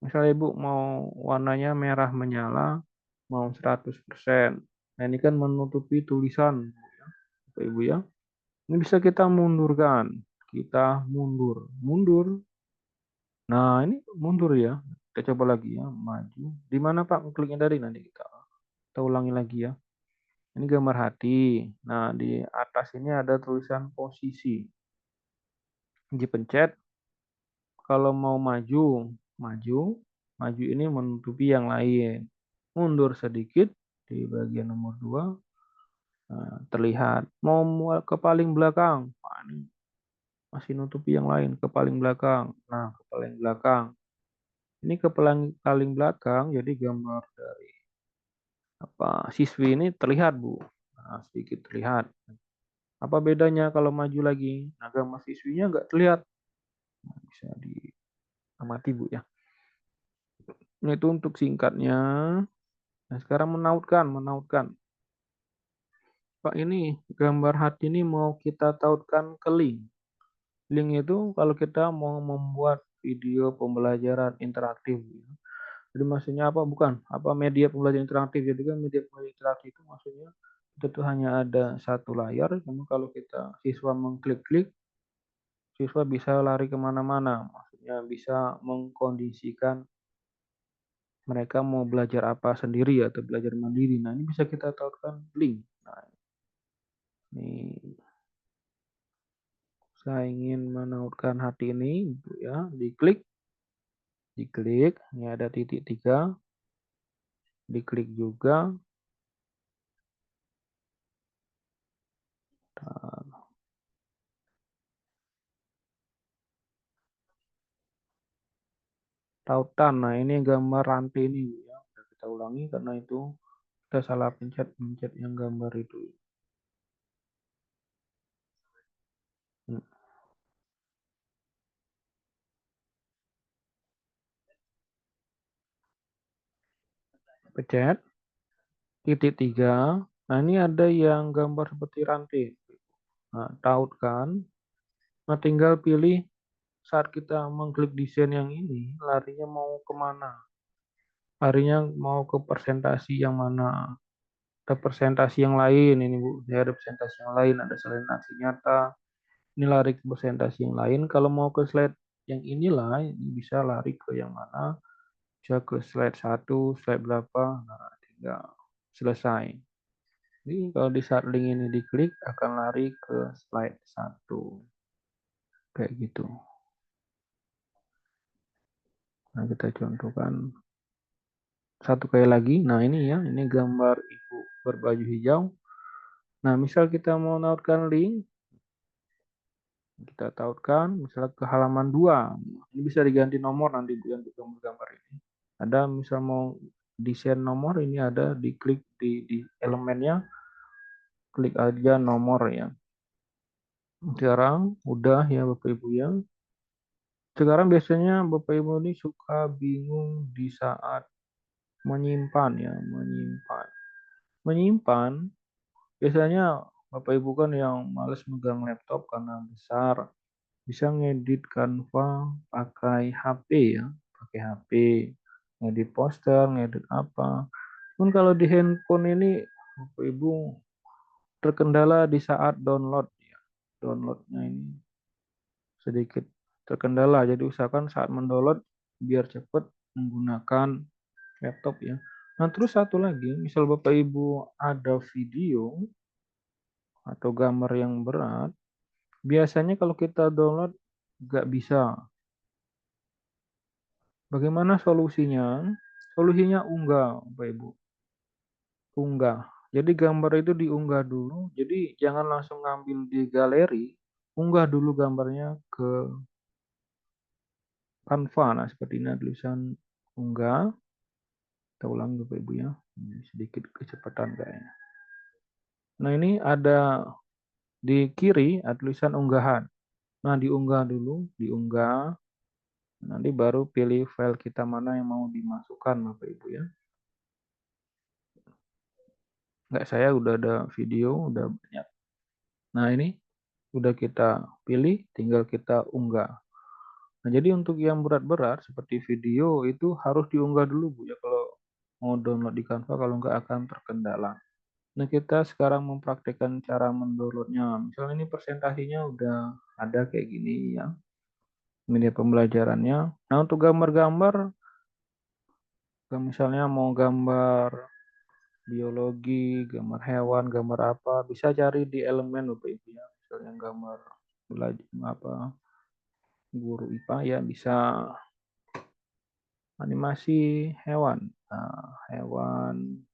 Misalnya Ibu mau warnanya merah menyala, mau 100%. Nah, ini kan menutupi tulisan, Bapak Ibu ya. Ini bisa kita mundurkan. Kita mundur. Mundur. Nah, ini mundur ya. Kita coba lagi ya, maju. Di mana Pak kliknya tadi? Nanti kita ulangi lagi ya. Ini gambar hati. Nah, di atas ini ada tulisan posisi. Dipencet. Kalau mau maju, maju. Maju ini menutupi yang lain. Mundur sedikit di bagian nomor 2. Nah, terlihat. Mau ke paling belakang. Nah, ini masih nutupi yang lain. Ke paling belakang. Nah, ke paling belakang. Ini ke paling belakang, jadi gambar dari siswi ini terlihat Bu. Nah, sedikit terlihat. Apa bedanya kalau maju lagi? Nah, gambar siswinya nggak terlihat. Nah, bisa diamati Bu ya. Ini itu untuk singkatnya. Nah, sekarang menautkan. Pak, ini gambar hati ini mau kita tautkan ke link. Link itu kalau kita mau membuat video pembelajaran interaktif. Jadi maksudnya apa? Bukan apa media pembelajaran interaktif. Jadi kan media pembelajaran interaktif itu maksudnya itu tuh hanya ada satu layar. Namun kalau kita siswa mengklik-klik, siswa bisa lari kemana-mana. Maksudnya bisa mengkondisikan mereka mau belajar apa sendiri atau belajar mandiri. Nah, ini bisa kita tautkan link. Nah, ini saya ingin menautkan hati ini, ya, diklik, ini ada titik 3, diklik juga. Tautan, nah ini gambar rantai ini ya, kita ulangi karena itu kita salah pencet yang gambar itu. Pencet titik 3. Nah, ini ada yang gambar seperti rantai. Nah, tautkan. Nah, tinggal pilih saat kita mengklik desain yang ini, larinya mau kemana? Larinya mau ke presentasi yang mana? ada presentasi yang lain ini Bu. Saya ada presentasi yang lain, ada selain aksi nyata. Ini lari ke presentasi yang lain. Kalau mau ke slide yang inilah, ini bisa lari ke yang mana? Bisa ke slide 1, slide berapa. Nah, tinggal selesai. Jadi kalau di saat link ini diklik akan lari ke slide 1. Kayak gitu. Nah, kita contohkan satu kali lagi. Nah, ini ya, ini gambar ibu berbaju hijau. Nah, misal kita mau nautkan link, kita tautkan misalnya ke halaman 2. Ini bisa diganti nomor nanti Bu, untuk gambar-gambar ini. Ada misal mau desain nomor, ini ada diklik di elemennya, klik aja nomor ya. Sekarang udah ya Bapak Ibu ya. Sekarang biasanya Bapak Ibu ini suka bingung di saat menyimpan ya, menyimpan. Menyimpan biasanya Bapak Ibu kan yang males megang laptop karena besar, bisa ngedit Canva pakai HP ya, pakai HP, ngedit poster, ngedit apa. Pun kalau di handphone ini Bapak Ibu terkendala di saat download ya. Downloadnya ini sedikit terkendala. Jadi usahakan saat mendownload biar cepat menggunakan laptop ya. Nah, terus satu lagi, misal Bapak Ibu ada video atau gambar yang berat, biasanya kalau kita download nggak bisa. Bagaimana solusinya? Solusinya unggah, Bapak Ibu. Unggah. Jadi gambar itu diunggah dulu. Jadi jangan langsung ngambil di galeri. Unggah dulu gambarnya ke Canva. Nah, seperti ini tulisan unggah. Kita ulang Bapak Ibu ya. Ini sedikit kecepatan kayaknya. Nah, ini ada di kiri ada tulisan unggahan. Nah, diunggah dulu, diunggah. Nanti baru pilih file kita mana yang mau dimasukkan Bapak Ibu ya. Enggak, saya udah ada video, udah banyak. Nah, ini udah kita pilih, tinggal kita unggah. Nah, jadi untuk yang berat-berat seperti video itu harus diunggah dulu Bu ya kalau mau download di Canva, kalau enggak akan terkendala. Nah, kita sekarang mempraktikkan cara mendownloadnya. Misalnya ini presentasinya udah ada kayak gini ya. Media pembelajarannya. Nah, untuk gambar-gambar, misalnya mau gambar biologi, gambar hewan, gambar apa, bisa cari di elemen Bapak Ibu ya. Misalnya gambar belajar apa, guru IPA ya bisa animasi hewan. Nah, hewan.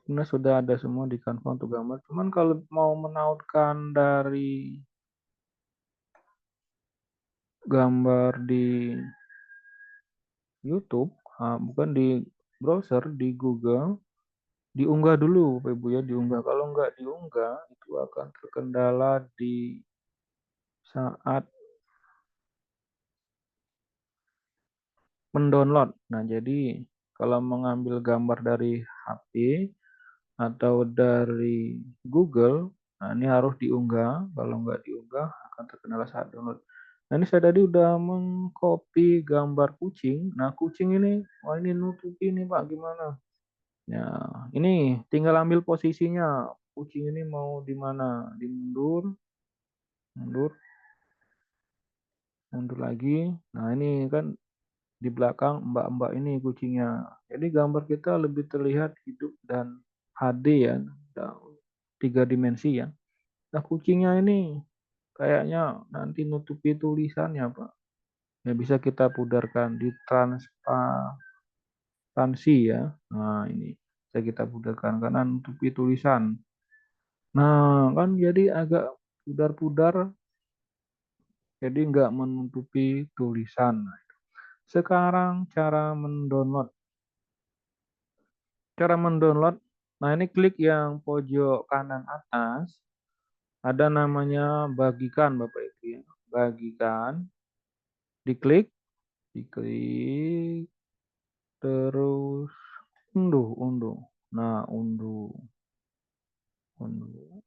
Sebenarnya sudah ada semua di Canva untuk gambar. Cuman kalau mau menautkan dari gambar di YouTube, bukan di browser, di Google, diunggah dulu Bapak Ibu ya, diunggah. Kalau nggak diunggah, itu akan terkendala di saat mendownload. Nah, jadi kalau mengambil gambar dari HP atau dari Google, nah ini harus diunggah. Kalau nggak diunggah, akan terkendala saat download. Nah, ini saya tadi udah mengcopy gambar kucing. Nah, kucing ini, wah ini nutupi ini Pak, gimana? Ya, ini tinggal ambil posisinya. Kucing ini mau di mana? Dimundur, mundur, mundur lagi. Nah, ini kan di belakang mbak-mbak ini kucingnya. Jadi gambar kita lebih terlihat hidup dan HD ya, tiga dimensi ya. Nah, kucingnya ini kayaknya nanti nutupi tulisannya Pak. Ya bisa kita pudarkan di transparansi ya. Nah, ini bisa kita pudarkan karena nutupi tulisan. Nah, kan jadi agak pudar-pudar, jadi nggak menutupi tulisan. Sekarang cara mendownload. Cara mendownload, nah ini klik yang pojok kanan atas, ada namanya bagikan Bapak Ibu ya. Bagikan, diklik, diklik, terus unduh, unduh. Nah, unduh, unduh.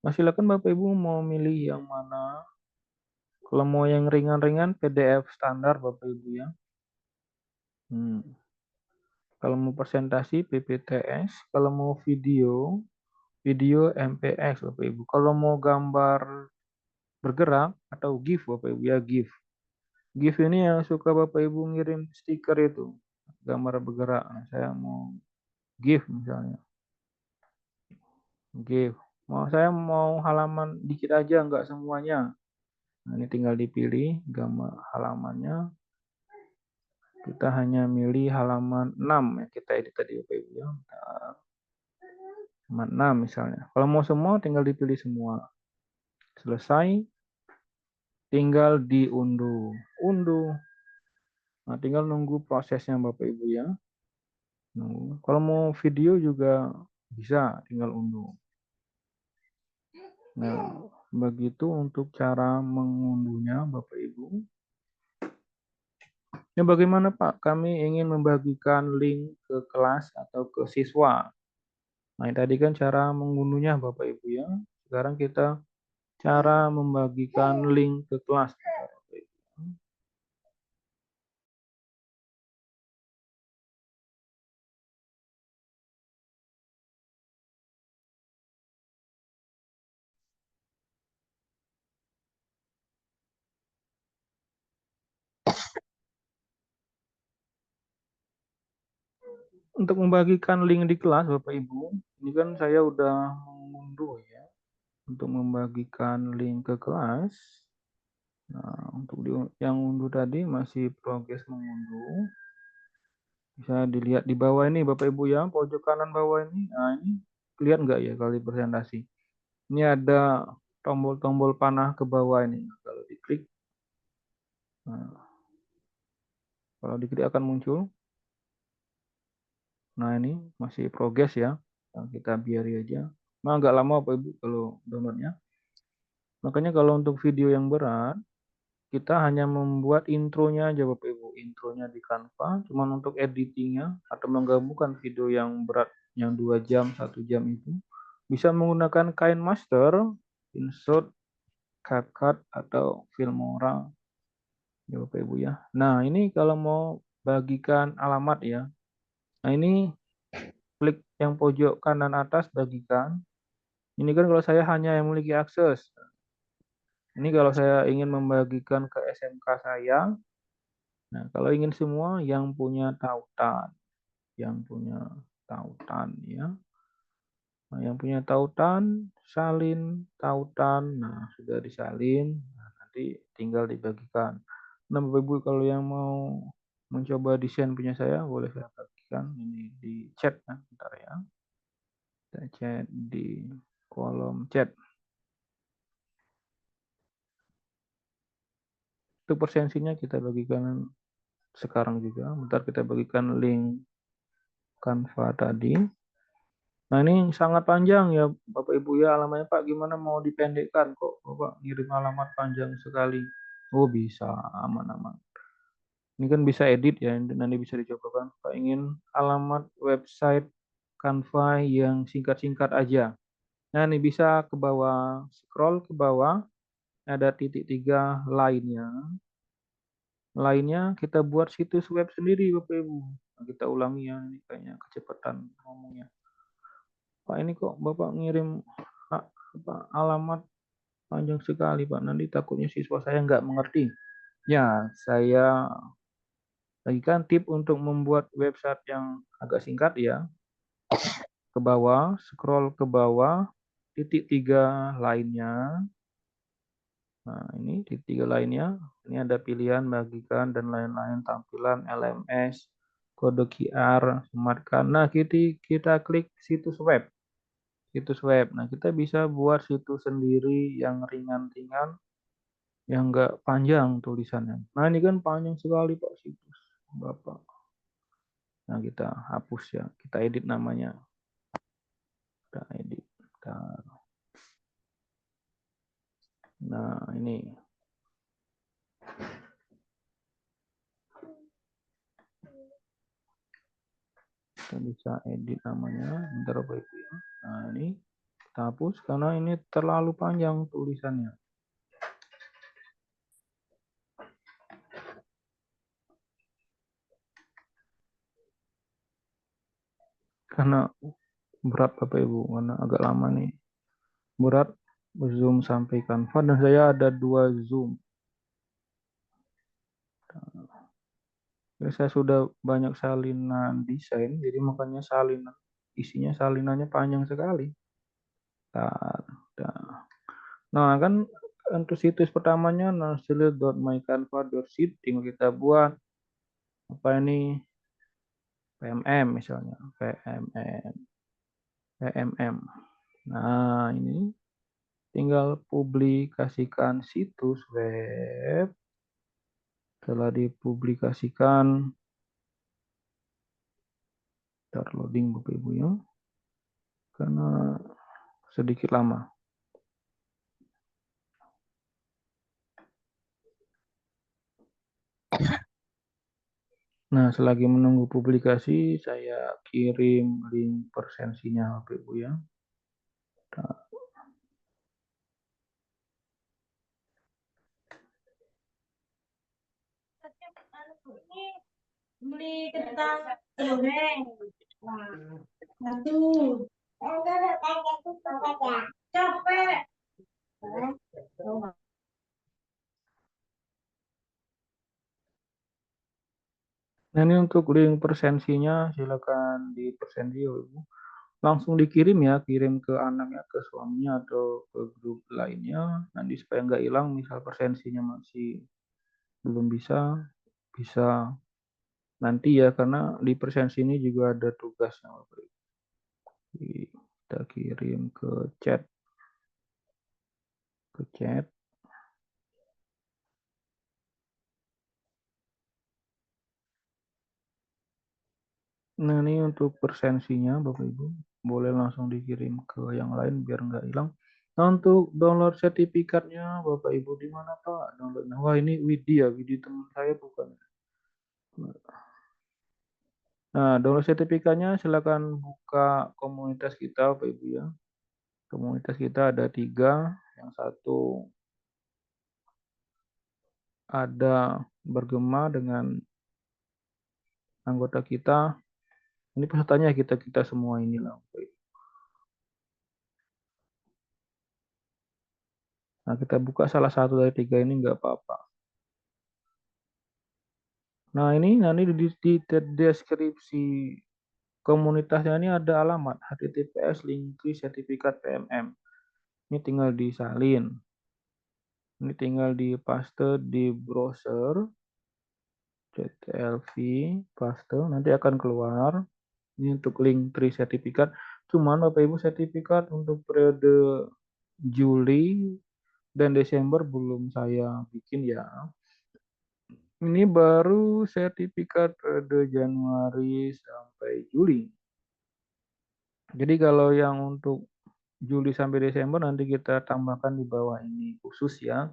Nah, silakan Bapak Ibu mau milih yang mana. Kalau mau yang ringan-ringan PDF standar Bapak Ibu ya. Kalau mau presentasi PPTS, kalau mau video MPX Bapak Ibu. Kalau mau gambar bergerak atau GIF Bapak Ibu ya GIF. GIF ini yang suka Bapak Ibu ngirim stiker itu, gambar bergerak. Nah, saya mau GIF misalnya. GIF. Saya mau halaman dikit aja, nggak semuanya. Nah, ini tinggal dipilih gambar halamannya. Kita hanya milih halaman 6 ya, kita edit tadi Bapak Ibu ya. Halaman 6 misalnya. Kalau mau semua tinggal dipilih semua. Selesai. Tinggal diunduh. Unduh. Nah, tinggal nunggu prosesnya Bapak Ibu ya. Nunggu. Kalau mau video juga bisa, tinggal unduh. Nah, begitu untuk cara mengunduhnya Bapak Ibu. Ya, bagaimana Pak? Kami ingin membagikan link ke kelas atau ke siswa. Nah, tadi kan cara mengunduhnya Bapak Ibu ya. Sekarang kita cara membagikan link ke kelas. Untuk membagikan link di kelas Bapak Ibu, ini kan saya udah mengunduh ya. Untuk membagikan link ke kelas. Nah, untuk yang unduh tadi masih progres mengunduh. Bisa dilihat di bawah ini Bapak Ibu ya, pojok kanan bawah ini. Nah, ini lihat nggak ya kali presentasi? Ini ada tombol-tombol panah ke bawah ini. Kalau diklik, akan muncul. Nah, ini masih progres ya. Nah, kita biari aja. Nah, agak lama Bapak Ibu kalau downloadnya. Makanya kalau untuk video yang berat, kita hanya membuat intronya aja Bapak Ibu. Intronya di Canva, cuman untuk editingnya atau menggabungkan video yang berat yang 2 jam, 1 jam itu bisa menggunakan KineMaster, InShot, CapCut atau Filmora. Ya Bapak Ibu ya. Nah, ini kalau mau bagikan alamat ya. Nah, ini klik yang pojok kanan atas bagikan. Ini kan kalau saya hanya yang memiliki akses. Ini kalau saya ingin membagikan ke SMK saya. Nah, kalau ingin semua yang punya tautan, ya. Nah, yang punya tautan, salin tautan. Nah, sudah disalin, nah, nanti tinggal dibagikan. Nah, Bapak Ibu kalau yang mau mencoba desain punya saya, boleh saya bagikan ini di chat ya, bentar ya. Kita chat di kolom chat. Untuk persensinya kita bagikan sekarang juga. Bentar kita bagikan link Canva tadi. Nah, ini sangat panjang ya Bapak Ibu ya alamatnya Pak, gimana mau dipendekkan kok Bapak ngirim alamat panjang sekali. Oh, bisa, aman-aman. Ini kan bisa edit ya, nanti bisa dicobakan. Pak ingin alamat website Canva yang singkat-singkat aja. Nah, ini bisa ke bawah, scroll ke bawah, ada titik 3 lainnya. Lainnya kita buat situs web sendiri Bapak Ibu. Nah, kita ulangi ya, ini kayaknya kecepatan ngomongnya. Pak ini kok Bapak ngirim alamat panjang sekali Pak, nanti takutnya siswa saya nggak mengerti. Ya, saya bagikan tip untuk membuat website yang agak singkat ya. Ke bawah, scroll ke bawah, titik 3 lainnya. Nah, ini titik 3 lainnya. Ini ada pilihan bagikan dan lain-lain, tampilan LMS, kode QR, sematkan. Nah, kita klik situs web. Situs web. Nah, kita bisa buat situs sendiri yang ringan-ringan, yang enggak panjang tulisannya. Nah, ini kan panjang sekali Pak situs Bapak. Nah, kita hapus ya. Kita edit namanya. Kita edit. Nah, ini. Kita bisa edit namanya. Bentar Bapak Ibu ya. Nah, ini kita hapus karena ini terlalu panjang tulisannya. karena berat Bapak Ibu, karena agak lama nih. Berat Zoom sampai Canva, dan saya ada 2 Zoom. Jadi saya sudah banyak salinan desain, jadi makanya isinya salinannya panjang sekali. Nah kan untuk situs pertamanya nursery.mycanva.sheet, tinggal kita buat apa ini, PMM misalnya, PMM. Nah ini tinggal publikasikan situs web. Setelah dipublikasikan, ntar loading Bapak Ibu ya, karena sedikit lama. Nah, selagi menunggu publikasi, saya kirim link persensinya Bapak Ibu ya. Beli kentang goreng. Satu. Capek. Nah, ini untuk link persensinya, silakan di persensi Ibu. Langsung dikirim ya, kirim ke anaknya, ke suaminya, atau ke grup lainnya. Nanti supaya nggak hilang, misal persensinya masih belum bisa nanti ya, karena di persensi ini juga ada tugasnya Bapak Ibu. Kita kirim ke chat. Nah, ini untuk persensinya Bapak Ibu. Boleh langsung dikirim ke yang lain biar nggak hilang. Nah, untuk download sertifikatnya Bapak Ibu di mana Pak? Downloadnya. Wah, ini Widi ya, Widi teman saya bukan. Nah, download sertifikatnya silakan buka komunitas kita Bapak Ibu ya. Komunitas kita ada 3. Yang satu ada bergema dengan anggota kita. Ini pesertanya kita semua inilah Bapak Ibu. Nah, kita buka salah satu dari 3 ini nggak apa-apa. Nah, ini nanti di deskripsi komunitasnya ini ada alamat https linktree sertifikat PMM. Ini tinggal disalin. Ini tinggal dipaste di browser. CTLV, paste, nanti akan keluar. Ini untuk Linktree sertifikat. Cuman Bapak Ibu sertifikat untuk periode Juli dan Desember belum saya bikin ya. Ini baru sertifikat periode Januari sampai Juli. Jadi kalau yang untuk Juli sampai Desember nanti kita tambahkan di bawah ini khusus ya.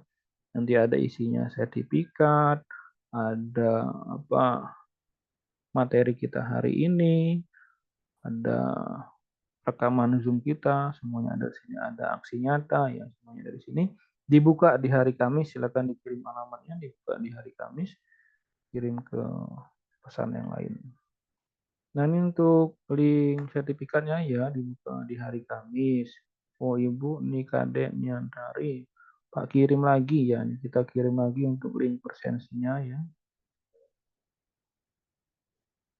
Nanti ada isinya sertifikat, ada apa materi kita hari ini, ada rekaman Zoom kita, semuanya ada di sini, ada aksi nyata ya, semuanya dari sini. Dibuka di hari Kamis, silakan dikirim alamatnya, dibuka di hari Kamis, kirim ke pesan yang lain. Nah, ini untuk link sertifikatnya ya, dibuka di hari Kamis. Oh Ibu, nih Kadek Nyantari, Pak kirim lagi ya, kita kirim lagi untuk link persensinya ya.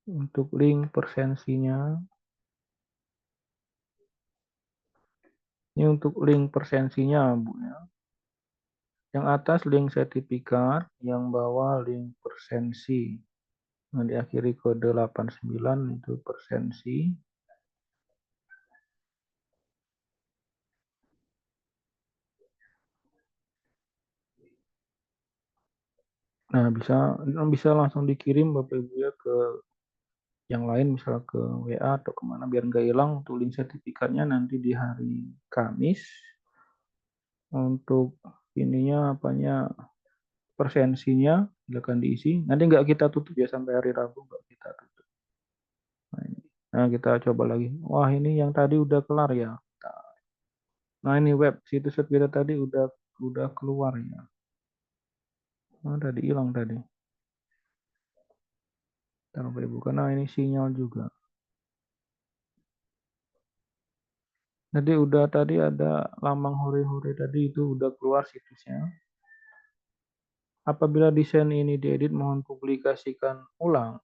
Untuk link persensinya. Ini untuk link persensinya, Bu ya. Yang atas link sertifikat, yang bawah link persensi. Nah, diakhiri kode 89 itu persensi. Nah, bisa langsung dikirim Bapak Ibu ya ke yang lain, misal ke WA atau kemana biar nggak hilang. Untuk link sertifikatnya nanti di hari Kamis. Untuk ininya apanya persensinya silakan diisi. Nanti nggak kita tutup ya sampai hari Rabu, nggak kita tutup. Nah, kita coba lagi. Wah, ini yang tadi udah kelar ya. Nah, ini situs web kita tadi udah keluar ya. Nah, tadi hilang tadi. Taruh Ibu karena ini sinyal juga. Jadi udah tadi ada Lamang Hore-Hore tadi itu udah keluar situsnya. Apabila desain ini diedit, mohon publikasikan ulang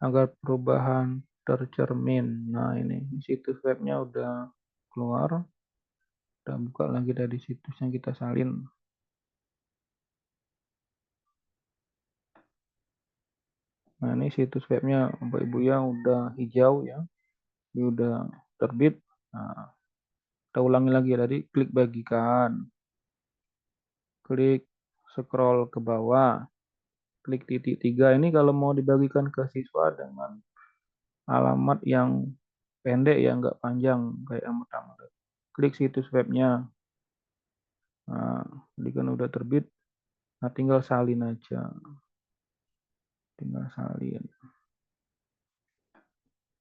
agar perubahan tercermin. Nah ini situs webnya udah keluar. Udah buka lagi dari situs yang kita salin. Nah ini situs webnya Bapak Ibu ya udah hijau ya. Ini udah terbit. Nah, kita ulangi lagi tadi, klik bagikan. Klik scroll ke bawah. Klik titik 3 ini kalau mau dibagikan ke siswa dengan alamat yang pendek ya, nggak panjang kayak yang pertama. Klik situs webnya. Nah, ini kan udah terbit. Nah, tinggal salin aja. Tinggal salin.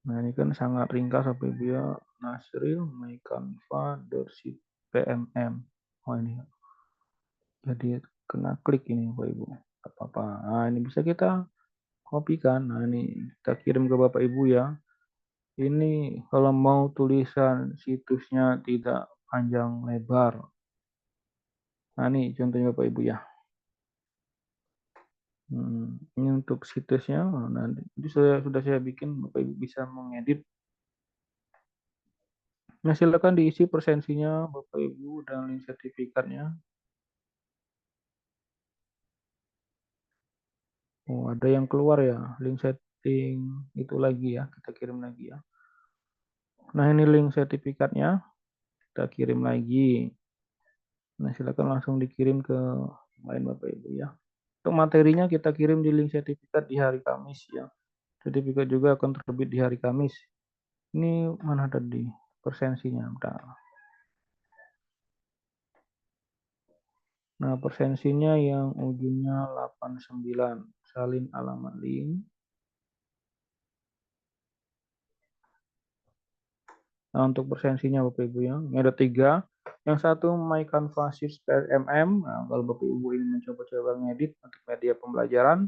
Nah, ini kan sangat ringkas Bapak Ibu ya. Nasril my Canva .pmm. Oh ini. Jadi kena klik ini Bapak Ibu. Gak apa-apa. Nah, ini bisa kita kopikan. Nah, ini kita kirim ke Bapak Ibu ya. Ini kalau mau tulisan situsnya tidak panjang lebar. Nah, ini contohnya Bapak Ibu ya. Ini untuk situsnya. Nanti itu sudah saya bikin, Bapak Ibu bisa mengedit. Nah, silakan diisi persensinya Bapak Ibu dan link sertifikatnya. Oh, ada yang keluar ya, link setting itu lagi ya, kita kirim lagi ya. Nah, ini link sertifikatnya, kita kirim lagi. Nah, silakan langsung dikirim ke lain Bapak Ibu ya. Untuk materinya kita kirim di link sertifikat di hari Kamis ya. Sertifikat juga akan terbit di hari Kamis. Ini mana tadi persensinya? Bentar. Nah, persensinya yang ujungnya 89. Salin alamat link. Nah, untuk persensinya Bapak Ibu ya, ini ada 3. Yang satu My Canva Sheets PMM. Nah, kalau Bapak Ibu ingin mencoba-coba ngedit untuk media pembelajaran.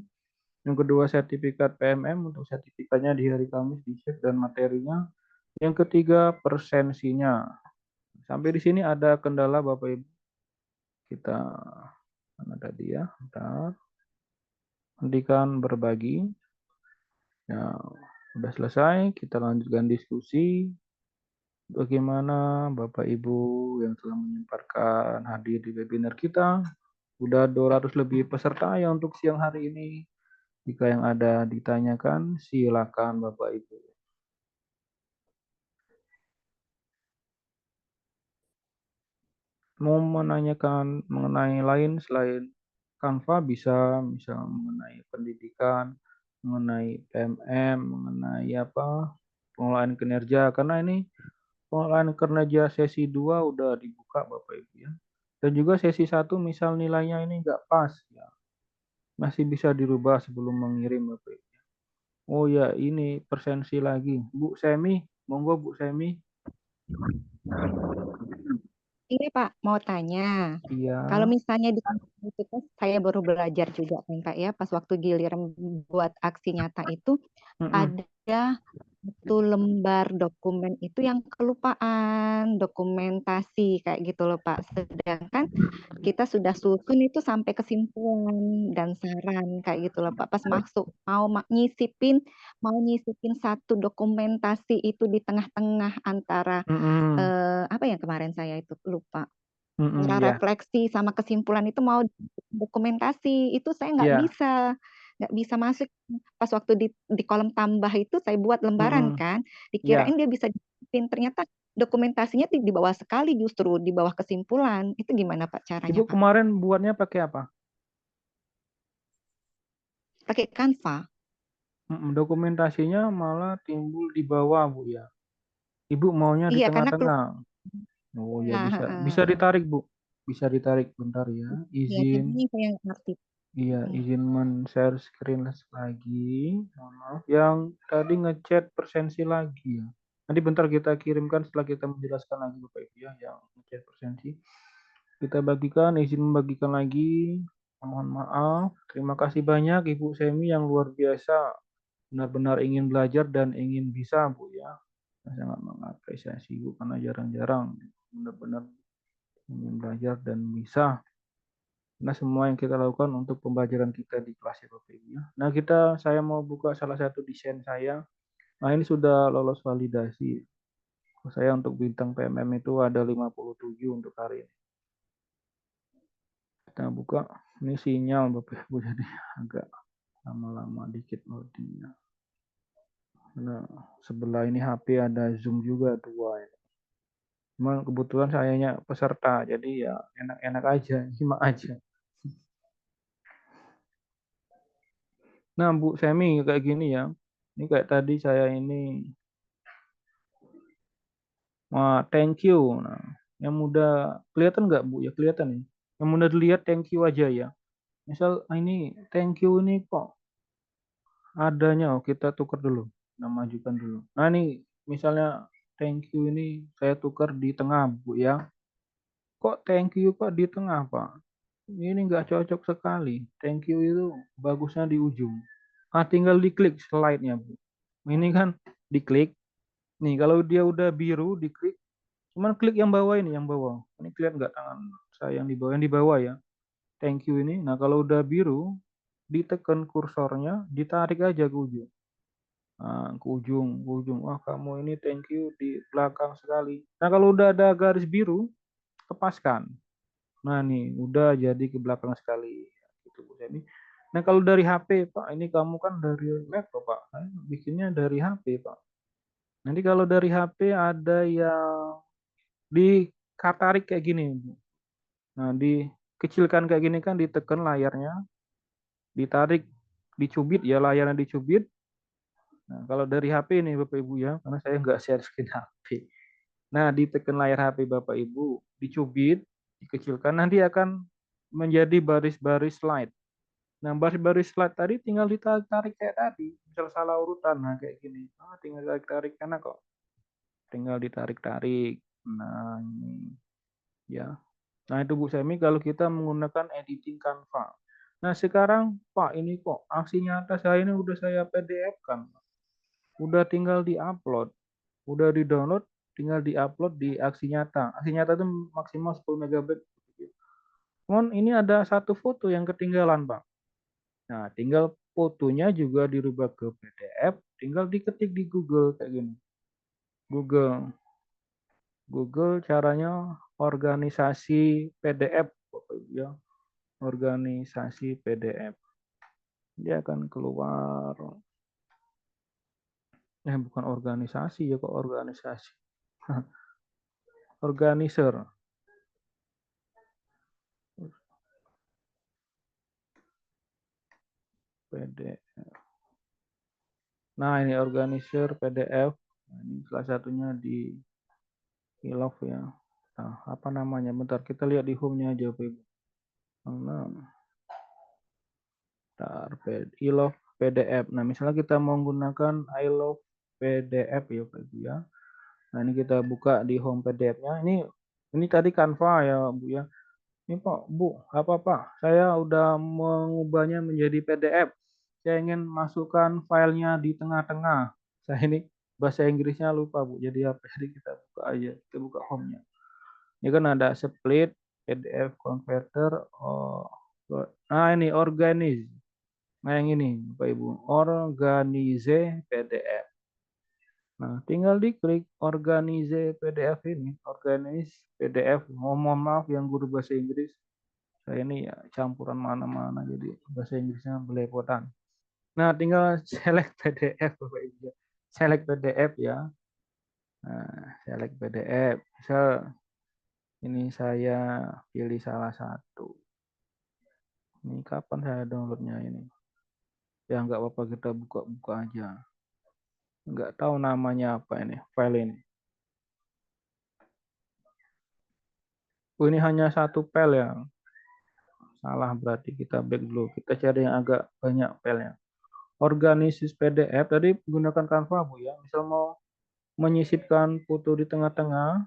Yang kedua sertifikat PMM, untuk sertifikatnya di hari Kamis dicek dan materinya. Yang ketiga persensinya. Sampai di sini ada kendala Bapak Ibu. Kita mana tadi ya? Bentar. Hentikan berbagi. Ya, sudah selesai. Kita lanjutkan diskusi. Bagaimana Bapak Ibu yang telah menyempatkan hadir di webinar kita. Sudah 200 lebih peserta ya untuk siang hari ini. Jika yang ada ditanyakan, silakan Bapak Ibu. Mau menanyakan mengenai lain selain Canva bisa mengenai pendidikan, mengenai PMM, mengenai apa pengelolaan kinerja, karena ini pengelolaan kinerja sesi 2 udah dibuka Bapak Ibu ya. Dan juga sesi 1 misal nilainya ini nggak pas ya, masih bisa dirubah sebelum mengirim Bapak Ibu. Oh ya ini persensi lagi, Bu Semi, monggo Bu Semi. Ini Pak, mau tanya. Iya. Kalau misalnya di kampus itu kan saya baru belajar juga kan Kak ya, pas waktu giliran buat aksi nyata itu ada satu lembar dokumen itu yang kelupaan, dokumentasi kayak gitu loh Pak. Sedangkan kita sudah susun itu sampai kesimpulan dan saran kayak gitu loh Pak. Pas masuk mau nyisipin satu dokumentasi itu di tengah-tengah antara apa yang kemarin saya itu lupa. Cara Iya. refleksi sama kesimpulan itu mau dokumentasi itu saya nggak bisa masuk. Pas waktu di kolom tambah itu saya buat lembaran kan, dikirain dia bisa disipin, ternyata dokumentasinya di bawah sekali, justru di bawah kesimpulan. Itu gimana Pak caranya Ibu Pak? kemarin buatnya pakai apa? Pakai Canva. Dokumentasinya malah timbul di bawah Bu ya. Ibu maunya di Iya karena tengah-tengah. Oh ya bisa. Nah, Bisa ditarik Bu. Bisa ditarik bentar ya. ya Izin. jadinya saya nggak ngerti. Iya, izin men-share screen lagi. Mohon maaf. Yang tadi ngechat persensi lagi ya. Nanti bentar kita kirimkan setelah kita menjelaskan lagi Bapak Ibu ya yang ngechat persensi. Kita bagikan, izin membagikan lagi. Mohon maaf. Terima kasih banyak Ibu Semi yang luar biasa. Benar-benar ingin belajar dan ingin bisa Bu ya. Saya sangat mengapresiasi Ibu karena jarang-jarang benar-benar ingin belajar dan bisa. Nah, semua yang kita lakukan untuk pembelajaran kita di kelas ya Bapak Ibu ya. Nah, saya mau buka salah satu desain saya. Nah, ini sudah lolos validasi. Saya untuk bintang PMM itu ada 57 untuk hari ini. Kita buka. Ini sinyal Bapak Ibu jadi agak lama-lama dikit loadingnya. Nah, sebelah ini HP ada Zoom juga 2 ya. Cuman kebetulan sayanya peserta, jadi ya enak-enak aja, simak aja. Nah, Bu Semi kayak gini ya. Ini kayak tadi saya ini, wah thank you. Nah, yang mudah kelihatan nggak Bu? Ya kelihatan ya. Yang mudah dilihat thank you aja ya. Misal ini thank you ini kok adanya, kita tukar dulu. Nah, majukan dulu. Nah, ini misalnya thank you ini saya tukar di tengah Bu ya. Kok thank you Pak di tengah Pak? Ini nggak cocok sekali. Thank you itu bagusnya di ujung. Tinggal diklik slide-nya Bu. Ini kan diklik. Nih kalau dia udah biru diklik. Cuman klik yang bawah ini, yang bawah. Ini kelihatan nggak tangan saya yang di bawah? Yang di bawah ya. Thank you ini. Nah kalau udah biru, ditekan kursornya, ditarik aja ke ujung. Nah, ke ujung. Wah kamu ini thank you di belakang sekali. Nah kalau udah ada garis biru, lepaskan. Nah nih udah jadi ke belakang sekali. Gitu Bu Semi. Nah kalau dari HP Pak, ini kamu kan dari laptop Pak. Saya bikinnya dari HP Pak. Nanti kalau dari HP ada yang ditarik kayak gini. Nah dikecilkan kayak gini kan, ditekan layarnya, ditarik, dicubit ya layarnya dicubit. Nah kalau dari HP ini Bapak Ibu ya, karena saya nggak share screen HP. Nah ditekan layar HP Bapak Ibu, dicubit, dikecilkan, nanti akan menjadi baris-baris slide. Nah, baris-baris slide tadi tinggal ditarik kayak tadi. Misal salah urutan, nah kayak gini. Tinggal ditarik karena kok. Tinggal ditarik-tarik. Nah, ini ya. Nah, itu Bu Semi kalau kita menggunakan editing Canva. Nah, sekarang Pak, ini kok aksi nyata saya ini udah saya PDF kan. Udah tinggal di-upload. Udah di-download, tinggal di-upload di aksi nyata. Aksi nyata itu maksimal 10 MB. Cuman ini ada satu foto yang ketinggalan, Pak. Nah, tinggal fotonya juga dirubah ke PDF, tinggal diketik di Google kayak gini. Google caranya organisasi PDF, Bapak Ibu ya. Organisasi PDF. Dia akan keluar. Bukan organisasi ya, kok organisasi. Organizer. PDF. Nah, ini organizer PDF. Nah, ini salah satunya di Ilov ya. Nah, apa namanya? Bentar, kita lihat di home-nya aja, Bapak Ibu. Nah, I love PDF. Nah, misalnya kita mau menggunakan I love PDF ya, Pak Ibu ya. Nah, ini kita buka di home PDF-nya. Ini tadi Canva ya, Bu ya. Ini Pak, Bu, apa Pak? Saya udah mengubahnya menjadi PDF. Saya ingin masukkan filenya di tengah-tengah. Saya ini bahasa Inggrisnya lupa, Bu. Jadi apa? Jadi kita buka aja. Kita buka home-nya. Ini kan ada split, PDF converter. Nah, ini organize. Nah, yang ini, Bapak Ibu, organize PDF. Nah, tinggal diklik organize PDF ini, organize PDF. Mohon maaf yang guru bahasa Inggris. Saya ini ya campuran mana-mana, jadi bahasa Inggrisnya belepotan. Nah, tinggal select PDF, Bapak Ibu. Select PDF ya. Nah, select PDF. Misal ini saya pilih salah satu. Ini kapan saya downloadnya ini? Ya nggak apa-apa, kita buka-buka aja. Nggak tahu namanya apa ini, file ini. Ini hanya satu file ya. Salah berarti, kita back dulu. Kita cari yang agak banyak filenya. Organisis PDF, tadi menggunakan Canva Bu ya. Misal mau menyisipkan foto di tengah-tengah,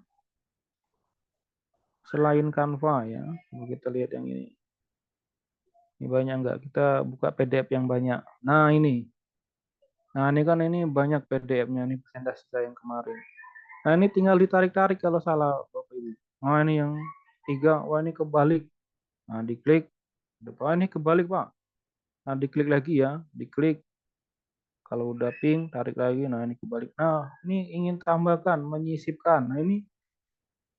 selain Canva ya. Kita lihat yang ini. Ini banyak nggak? Kita buka PDF yang banyak. Nah ini. Nah, ini banyak PDF-nya nih presentasi saya yang kemarin. Nah, ini tinggal ditarik-tarik kalau salah, Bapak Ibu. Nah, ini yang 3, wah ini kebalik. Nah, diklik. Wah, ini kebalik, Pak. Nah, diklik lagi ya, diklik. Kalau udah pink, tarik lagi. Nah, ini kebalik. Nah, ini ingin tambahkan, menyisipkan. Nah, ini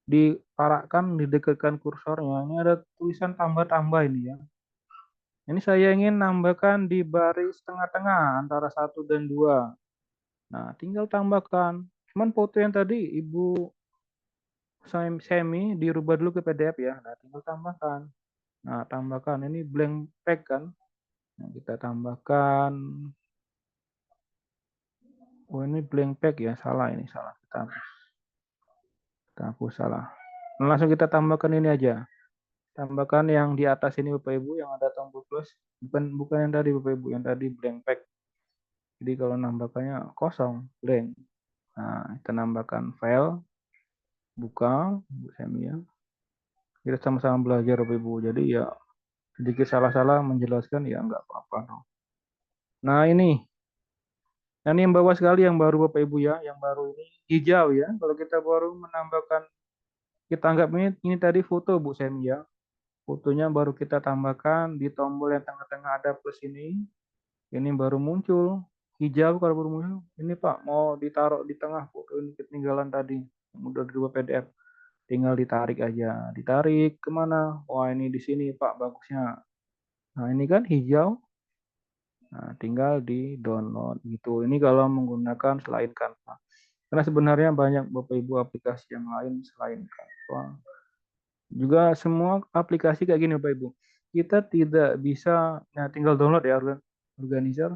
diarahkan, didekatkan kursornya. Ini ada tulisan tambah-tambah ini ya. Ini saya ingin nambahkan di baris tengah-tengah antara 1 dan 2. Nah, tinggal tambahkan. Cuman foto yang tadi Ibu Semi dirubah dulu ke PDF ya. Nah, tinggal tambahkan. Nah, tambahkan. Ini blank page kan. Nah, kita tambahkan. Oh, ini blank page ya. Salah ini, salah. Kita hapus salah. Nah, langsung kita tambahkan ini aja. Tambahkan yang di atas ini Bapak Ibu yang ada tombol plus. Bukan yang tadi Bapak Ibu, yang tadi blank page. Jadi kalau nambahkannya kosong, blank. Nah, kita nambahkan file, buka, Bu Semi ya. Kita sama-sama belajar Bapak Ibu. Jadi ya sedikit salah-salah menjelaskan ya nggak apa-apa. Nah ini yang bawah sekali yang baru Bapak Ibu ya, yang baru ini hijau ya. Kalau kita baru menambahkan, kita anggap ini tadi foto Bu Semi ya. Fotonya baru kita tambahkan di tombol yang tengah-tengah ada plus ini. Ini baru muncul hijau kalau baru muncul. Ini Pak mau ditaruh di tengah foto ini ketinggalan tadi. Udah dirubah PDF. Tinggal ditarik aja. Ditarik kemana? Wah ini di sini Pak bagusnya. Nah ini kan hijau. Nah tinggal di download gitu. Ini kalau menggunakan selain Canva. Karena sebenarnya banyak Bapak Ibu aplikasi yang lain selain Canva. Juga semua aplikasi kayak gini Bapak Ibu. Kita tidak bisa, nah tinggal download ya organizer.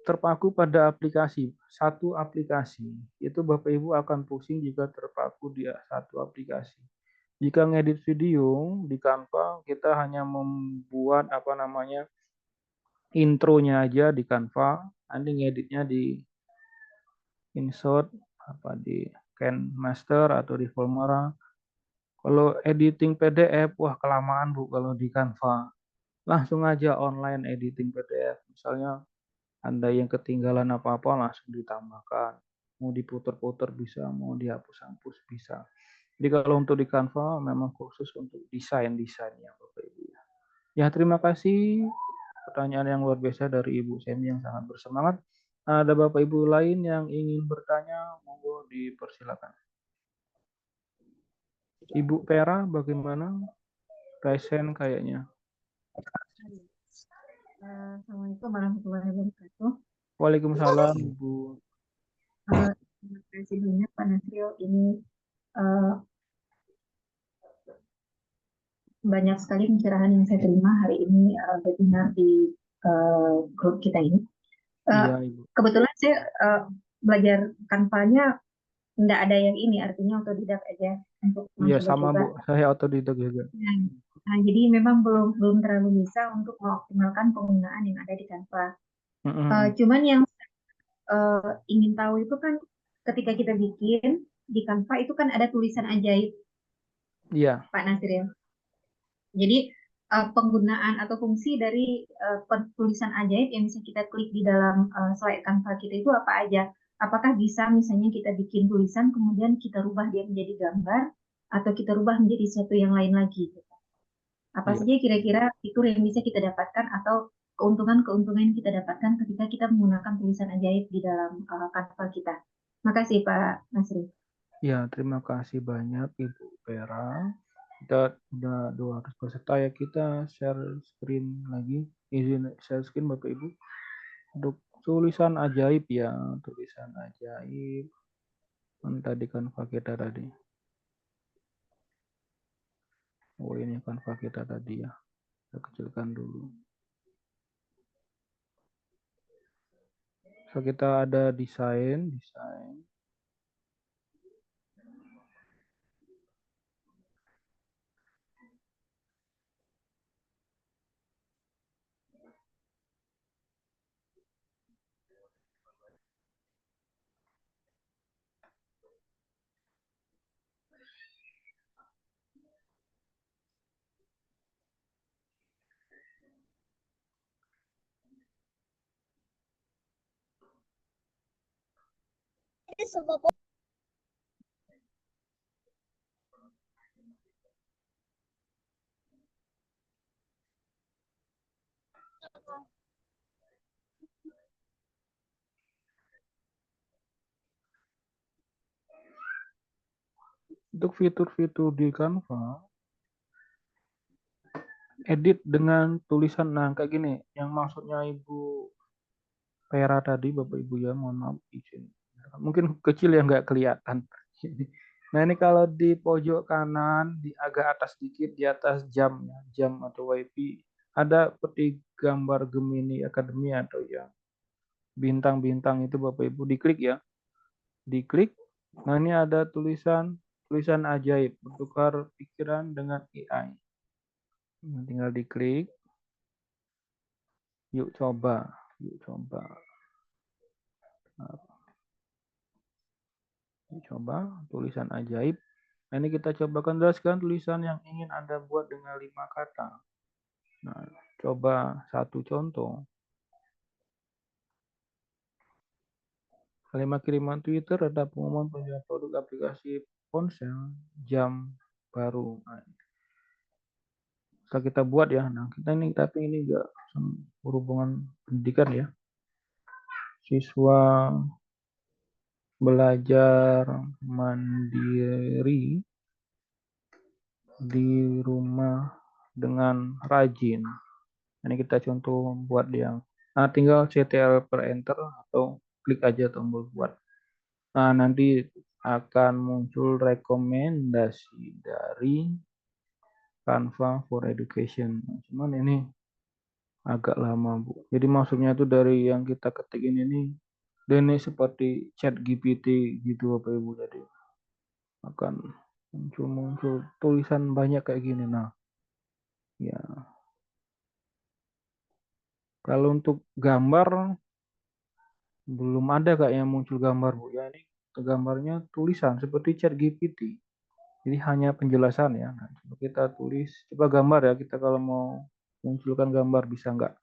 Terpaku pada aplikasi. Satu aplikasi. Itu Bapak Ibu akan pusing jika terpaku di satu aplikasi. Jika ngedit video di Canva, kita hanya membuat intronya aja di Canva, nanti ngeditnya di InShot, di KineMaster atau di Filmora. Kalau editing PDF, wah kelamaan Bu kalau di Canva. Langsung aja online editing PDF. Misalnya Anda yang ketinggalan apa-apa langsung ditambahkan. Mau diputer-puter bisa, mau dihapus-hapus bisa. Jadi kalau untuk di Canva memang khusus untuk desain-desainnya Bapak Ibu. Ya terima kasih pertanyaan yang luar biasa dari Ibu Semi yang sangat bersemangat. Ada Bapak Ibu lain yang ingin bertanya, monggo dipersilakan. Ibu Pera bagaimana? Raisen kayaknya. Assalamualaikum warahmatullahi wabarakatuh. Waalaikumsalam Ibu. Terima kasih banyak Pak Nasrio. Ini banyak sekali pencerahan yang saya terima hari ini webinar di grup kita ini. Iya Ibu. Kebetulan saya belajar Canva-nya nggak ada yang ini, artinya otodidak aja untuk Iya mencoba-coba. sama Bu, saya otodidak juga. Nah, jadi memang belum terlalu bisa untuk mengoptimalkan penggunaan yang ada di Canva. Cuman yang ingin tahu itu kan ketika kita bikin di Canva itu kan ada tulisan ajaib, Iya. Pak Nasir ya. Jadi penggunaan atau fungsi dari tulisan ajaib yang bisa kita klik di dalam slide Canva kita itu apa aja? Apakah bisa misalnya kita bikin tulisan kemudian kita rubah dia menjadi gambar atau kita rubah menjadi sesuatu yang lain lagi? Apa saja kira-kira fitur yang bisa kita dapatkan atau keuntungan-keuntungan yang kita dapatkan ketika kita menggunakan tulisan ajaib di dalam Canva kita? Makasih Pak Nasri. Ya, terima kasih banyak Ibu Vera. Kita udah 200 peserta ya, kita share screen lagi. Izin share screen Bapak Ibu. Untuk tulisan ajaib ya, tulisan ajaib. Tadi Canva kita tadi. Oh ini Canva kita tadi ya. Kita kecilkan dulu. So kita ada desain. Untuk fitur-fitur di Canva, edit dengan tulisan, nah kayak gini, yang maksudnya Ibu Vera tadi, Bapak Ibu ya, mohon maaf izin. Mungkin kecil ya nggak kelihatan. Nah ini kalau di pojok kanan, di agak atas sedikit, di atas jam, ya, jam atau WiFi, ada peti gambar Gemini Academy atau yang bintang-bintang itu Bapak Ibu, diklik ya. Diklik, nah ini ada tulisan ajaib, bertukar pikiran dengan AI. Nah, tinggal diklik. Yuk coba. Nah, coba tulisan ajaib. Nah, ini kita coba jelaskan tulisan yang ingin Anda buat dengan 5 kata. Nah, coba satu contoh. Kalimat kiriman Twitter ada pengumuman penjualan produk aplikasi ponsel jam baru. Nah, setelah kita buat ya. Nah, kita ini tapi ini enggak berhubungan pendidikan ya. Siswa belajar mandiri di rumah dengan rajin. Ini kita contoh buat yang tinggal CTRL per enter atau klik aja tombol buat. Nah, nanti akan muncul rekomendasi dari Canva for Education. Cuman ini agak lama, Bu. Jadi maksudnya itu dari yang kita ketik ini dan ini seperti chat GPT gitu Bapak Ibu, jadi akan muncul tulisan banyak kayak gini. Nah, ya. Kalau untuk gambar belum ada Kak yang muncul gambar, Bu. Ya ini gambarnya tulisan seperti chat GPT. Jadi hanya penjelasan ya. Nah, coba kita tulis, coba gambar ya, kita kalau mau munculkan gambar bisa nggak?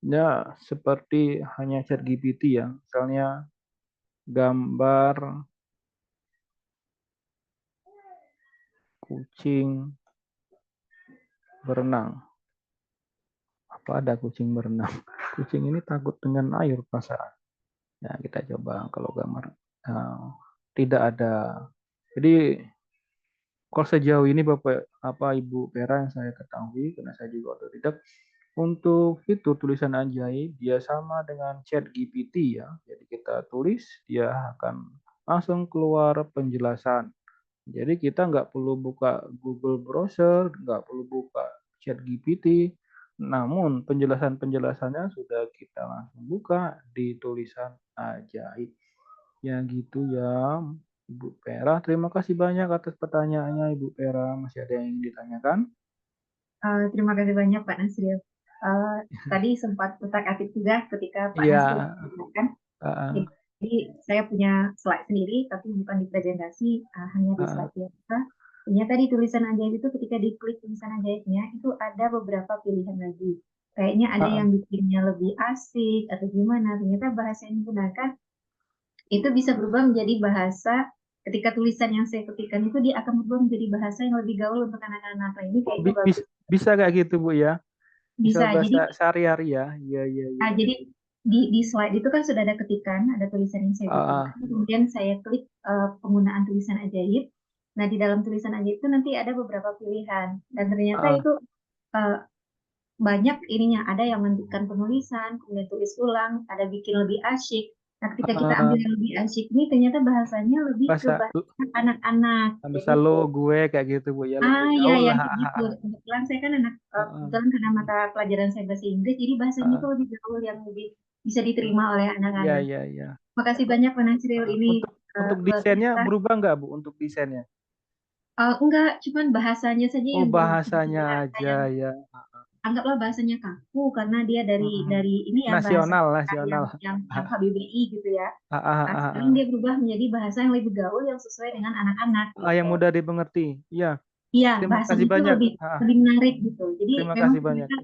Ya, seperti hanya chat GPT ya. Misalnya gambar kucing berenang. Apa ada kucing berenang? Kucing ini takut dengan air perasaan. Ya, kita coba kalau gambar tidak ada. Jadi kalau sejauh ini Bapak Ibu Vera yang saya ketahui, karena saya juga otodidak, untuk fitur tulisan ajaib dia sama dengan chat GPT ya. Jadi kita tulis, dia akan langsung keluar penjelasan. Jadi kita nggak perlu buka Google Browser, nggak perlu buka chat GPT, namun penjelasannya sudah kita langsung buka di tulisan ajaib. Ya gitu ya, Ibu Vera. Terima kasih banyak atas pertanyaannya, Ibu Vera. Masih ada yang ingin ditanyakan? Terima kasih banyak Pak Nasril. Tadi sempat utak-atik juga ketika Pak Iya. Nasril mengatakan. Jadi saya punya slide sendiri, tapi bukan di presentasi, hanya di slide biasa. Ternyata di tulisan ajaib itu ketika diklik tulisan ajaibnya itu ada beberapa pilihan lagi. Kayaknya ada yang bikinnya lebih asik atau gimana. Ternyata bahasa yang digunakan itu bisa berubah menjadi bahasa. Ketika tulisan yang saya ketikkan itu dia akan berubah menjadi bahasa yang lebih gaul untuk anak-anak. Nah, ini kayaknya bagus. Bisa kayak gitu Bu ya? Bisa bahasa sehari-hari ya? Iya. Jadi di slide itu kan sudah ada ketikan, ada tulisan yang saya butuhkan. Kemudian saya klik penggunaan tulisan ajaib. Nah, di dalam tulisan ajaib itu nanti ada beberapa pilihan. Dan ternyata itu banyak ininya. Ada yang melanjutkan penulisan, kemudian tulis ulang, ada bikin lebih asyik. Nah, ketika kita ambil yang lebih asyik ini, ternyata bahasanya lebih ke bahasa anak-anak. Bahasa lo, gue, kayak gitu Bu ya. Iya, yang gitu. Kebetulan saya kan kebetulan karena mata pelajaran saya bahasa Inggris, jadi bahasanya itu lebih gaul, yang lebih bisa diterima oleh anak-anak. Iya. Makasih banyak Pak Nasril ini. Untuk desainnya berubah nggak Bu? Untuk desainnya? Enggak, cuman bahasanya saja yang bahasanya aja ya. Anggaplah bahasanya kaku karena dia dari ini ya, nasional yang KBBI gitu ya. Sekarang dia berubah menjadi bahasa yang lebih gaul, yang sesuai dengan anak-anak. Yang mudah dimengerti. Iya. Iya, bahasanya itu lebih menarik gitu. Jadi memang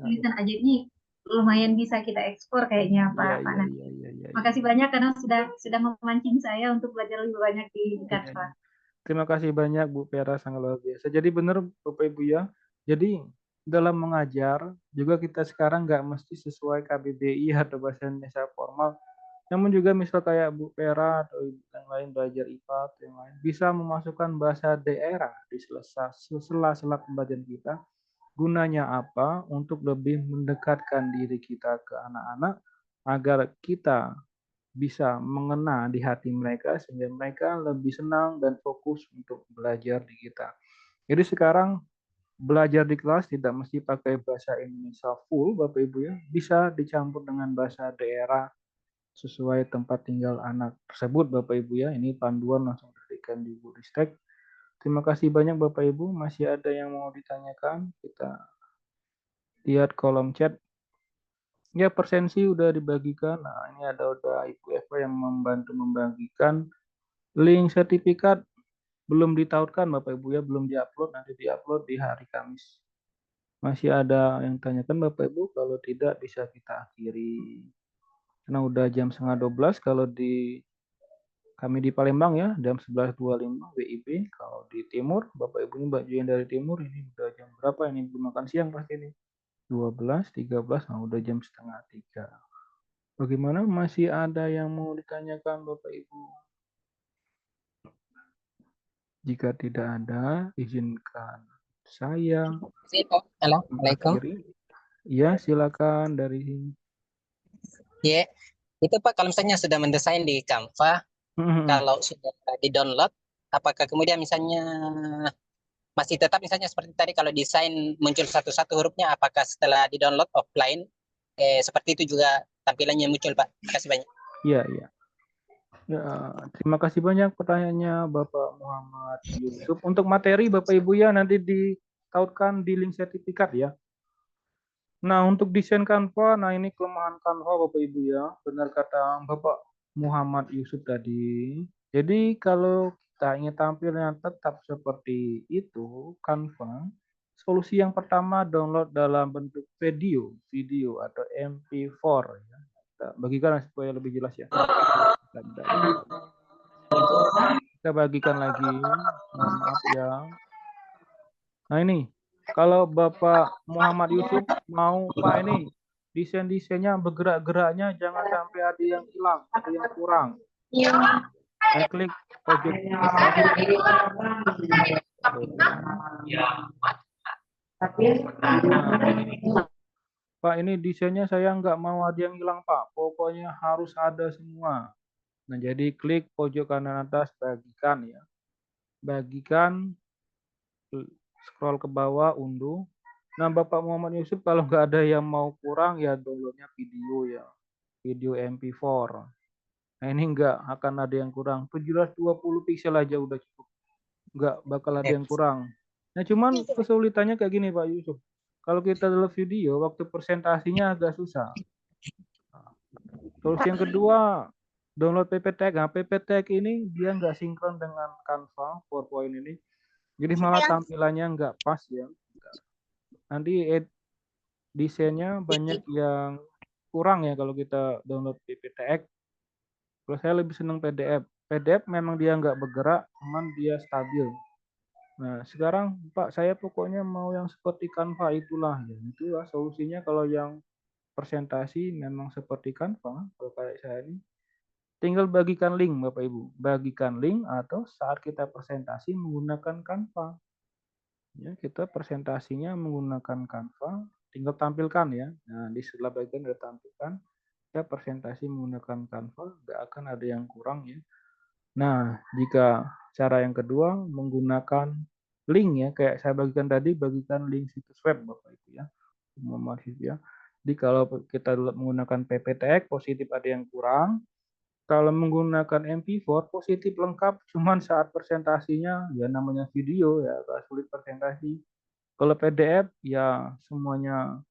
tulisan ajaibnya lumayan bisa kita ekspor kayaknya Pak Iya. Nandi. Makasih banyak karena sudah memancing saya untuk belajar lebih banyak di Canva. Terima kasih banyak Bu Vera, sangat luar biasa. Jadi benar Bapak Ibu ya. Jadi dalam mengajar juga kita sekarang nggak mesti sesuai KBBI atau bahasa Indonesia formal. Namun juga misal kayak Bu Vera atau yang lain belajar IPA atau yang lain bisa memasukkan bahasa daerah di sela-sela pembelajaran kita. Gunanya apa? Untuk lebih mendekatkan diri kita ke anak-anak agar kita bisa mengena di hati mereka sehingga mereka lebih senang dan fokus untuk belajar di kita. Jadi sekarang belajar di kelas tidak mesti pakai bahasa Indonesia full Bapak Ibu ya, bisa dicampur dengan bahasa daerah sesuai tempat tinggal anak tersebut Bapak Ibu ya. Ini panduan langsung diberikan di Bu Ristek. Terima kasih banyak Bapak Ibu. Masih ada yang mau ditanyakan? Kita lihat kolom chat. Ya, persensi udah dibagikan. Nah, ini ada udah Ibu Eva yang membantu membagikan. Link sertifikat belum ditautkan Bapak Ibu ya, belum diupload, nanti diupload di hari Kamis. Masih ada yang tanyakan Bapak Ibu, kalau tidak bisa kita akhiri. Karena udah jam 11:30, kalau kami di Palembang ya, jam 11.25 WIB. Kalau di timur, Bapak Ibu ini Mbak Ju yang dari timur, ini udah jam berapa ini? Belum makan siang pasti ini. 12, 13, nah udah jam 2:30. Bagaimana? Masih ada yang mau ditanyakan Bapak Ibu? Jika tidak ada, izinkan saya Assalamualaikum. mengakhiri. Ya, silakan dari sini. Ya, itu Pak kalau misalnya sudah mendesain di Canva, kalau sudah di-download, apakah kemudian misalnya masih tetap misalnya seperti tadi kalau desain muncul satu-satu hurufnya, apakah setelah di-download offline seperti itu juga tampilannya muncul Pak? Terima kasih banyak. Iya. Ya, terima kasih banyak pertanyaannya Bapak Muhammad Yusuf. Untuk materi Bapak Ibu ya nanti ditautkan di link sertifikat ya. Nah, untuk desain Canva, nah ini kelemahan Canva Bapak Ibu ya. Benar kata Bapak Muhammad Yusuf tadi. Jadi kalau kita ingin tampilnya tetap seperti itu, Canva, solusi yang pertama download dalam bentuk video atau MP4 ya. Kita bagikan supaya lebih jelas ya. Kita bagikan lagi. Maaf ya. Nah ini, kalau Bapak Muhammad Yusuf mau Pak ini desain-desainnya bergerak-geraknya jangan sampai ada yang hilang, ada yang kurang. Saya klik pojok Pak ini desainnya saya nggak mau ada yang hilang Pak, pokoknya harus ada semua. Nah jadi klik pojok kanan atas bagikan ya, bagikan, scroll ke bawah unduh. Nah Bapak Muhammad Yusuf kalau nggak ada yang mau kurang ya downloadnya video ya, video MP4. Nah ini nggak akan ada yang kurang, 720 pixel aja udah cukup, nggak bakal ada yang kurang. Nah cuman kesulitannya kayak gini Pak Yusuf, kalau kita download video waktu presentasinya agak susah. Terus yang kedua download PPT. Nah PPT ini dia nggak sinkron dengan Canva PowerPoint ini, jadi malah tampilannya nggak pas ya. Nanti desainnya banyak yang kurang ya kalau kita download PPT. Kalau saya lebih senang PDF. PDF memang dia nggak bergerak, cuman dia stabil. Nah, sekarang Pak, saya pokoknya mau yang seperti Canva itulah. Ya, itulah solusinya kalau yang presentasi memang seperti Canva. Kalau kayak saya ini, tinggal bagikan link Bapak Ibu. Bagikan link atau saat kita presentasi menggunakan Canva. Ya, kita presentasinya menggunakan Canva, tinggal tampilkan ya. Nah, di sebelah bagian sudah tampilkan. Kita presentasi menggunakan Canva, nggak akan ada yang kurang ya. Nah, jika cara yang kedua menggunakan link ya, kayak saya bagikan tadi, bagikan link situs web Bapak Ibu ya. Ya. Jadi kalau kita menggunakan PPT positif ada yang kurang. Kalau menggunakan MP4 positif lengkap, cuman saat presentasinya ya namanya video ya agak sulit presentasi. Kalau PDF ya semuanya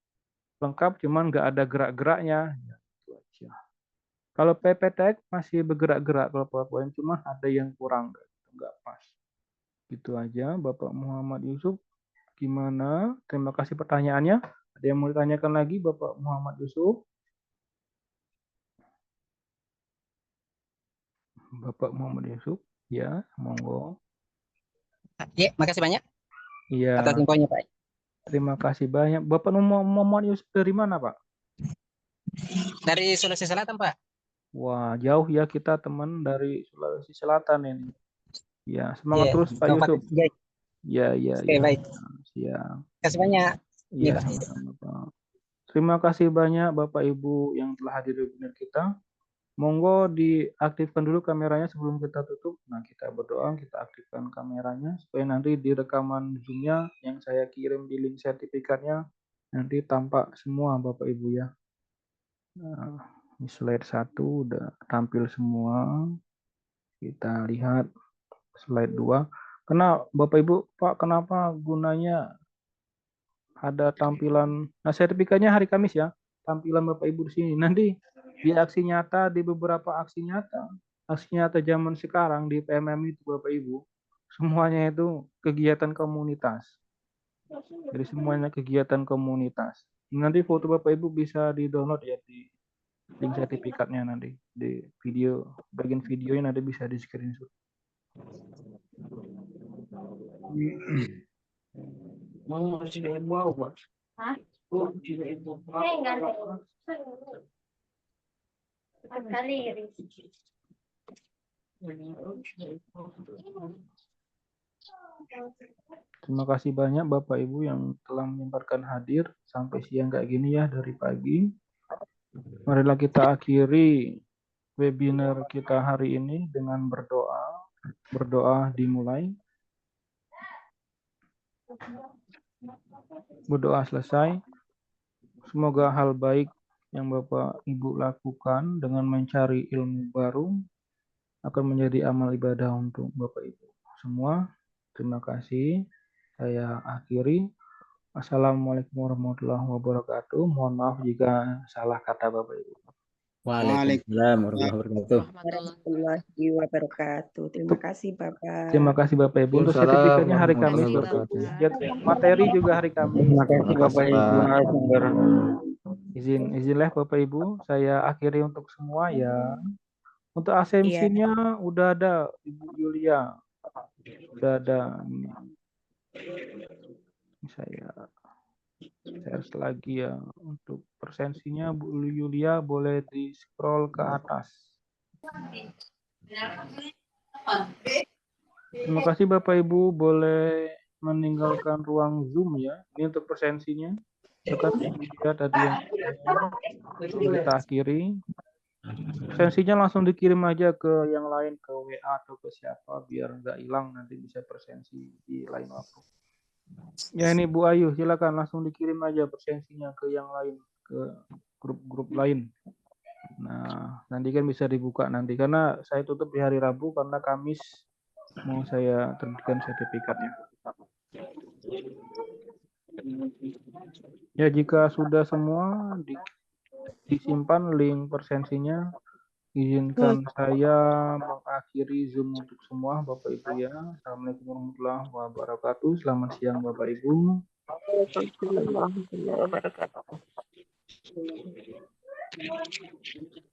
lengkap, cuman nggak ada gerak-geraknya. Ya, itu aja. Kalau PPT masih bergerak-gerak, kalau PowerPoint cuma ada yang kurang, nggak pas. Gitu aja, Bapak Muhammad Yusuf. Gimana? Terima kasih pertanyaannya. Ada yang mau ditanyakan lagi Bapak Muhammad Yusuf? Bapak Muhammad Yusuf, ya, monggo. Ya, makasih banyak atas Iya, infonya Pak. terima kasih banyak. Bapak Muhammad Yusuf dari mana, Pak? Dari Sulawesi Selatan Pak. Wah, jauh ya kita teman dari Sulawesi Selatan ini. Ya, semangat Iya, terus Pak Kang Yusuf. Fatih. Ya, ya, Oke, ya. baik. Siap. Kasih banyak. Iya, Iya, Pak. sama-sama, Pak. Terima kasih banyak Bapak Ibu yang telah hadir di webinar kita. Monggo diaktifkan dulu kameranya sebelum kita tutup. Nah, kita berdoa, kita aktifkan kameranya supaya nanti di rekaman Zoom-nya yang saya kirim di link sertifikatnya nanti tampak semua Bapak Ibu ya. Nah, ini slide 1 udah tampil semua. Kita lihat slide 2. Karena Bapak Ibu, Pak, kenapa gunanya ada tampilan, nah sertifikatnya hari Kamis ya, tampilan Bapak Ibu di sini. Nanti di aksi nyata, di beberapa aksi nyata zaman sekarang di PMM itu Bapak Ibu, semuanya itu kegiatan komunitas. Jadi semuanya kegiatan komunitas. Nanti foto Bapak Ibu bisa di-download ya di link sertifikatnya nanti di video, bagian videonya nanti bisa di screenshot. Mau sudah mau, Pak. Hah? Oh, sudah ibu. Enggak sekali. Terima kasih banyak Bapak Ibu yang telah menyempatkan hadir sampai siang kayak gini ya dari pagi. Marilah kita akhiri webinar kita hari ini dengan berdoa. Berdoa dimulai. Berdoa selesai. Semoga hal baik yang Bapak Ibu lakukan dengan mencari ilmu baru akan menjadi amal ibadah untuk Bapak Ibu semua. Terima kasih. Saya akhiri. Assalamualaikum warahmatullahi wabarakatuh. Mohon maaf jika salah kata Bapak Ibu. Waalaikumsalam warahmatullahi wabarakatuh. Warahmatullahi wabarakatuh. Terima kasih Bapak. Terima kasih Bapak Ibu. Untuk sertifikatnya hari Kamis Bapak Ibu. Ya, materi juga hari Kamis. Terima kasih Bapak Ibu. Izinlah Bapak Ibu, saya akhiri untuk semua ya. Untuk absensinya udah ada Ibu Yulia. Udah ada ini. Saya share lagi ya. Untuk presensinya Bu Yulia boleh di scroll ke atas. Terima kasih Bapak Ibu, boleh meninggalkan ruang Zoom ya. Ini untuk presensinya. Dekat ya tadi yang kita akhiri. Presensinya langsung dikirim aja ke yang lain, ke WA atau ke siapa biar nggak hilang, nanti bisa presensi di lain waktu. Ya ini Bu Ayu, silakan langsung dikirim aja presensinya ke yang lain, ke grup-grup lain. Nah, nanti kan bisa dibuka nanti karena saya tutup di hari Rabu karena Kamis mau saya terbitkan sertifikatnya. Ya jika sudah semua disimpan link presensinya, izinkan saya mengakhiri Zoom untuk semua Bapak Ibu ya. Assalamualaikum warahmatullahi wabarakatuh. Selamat siang Bapak Ibu. Warahmatullahi wabarakatuh.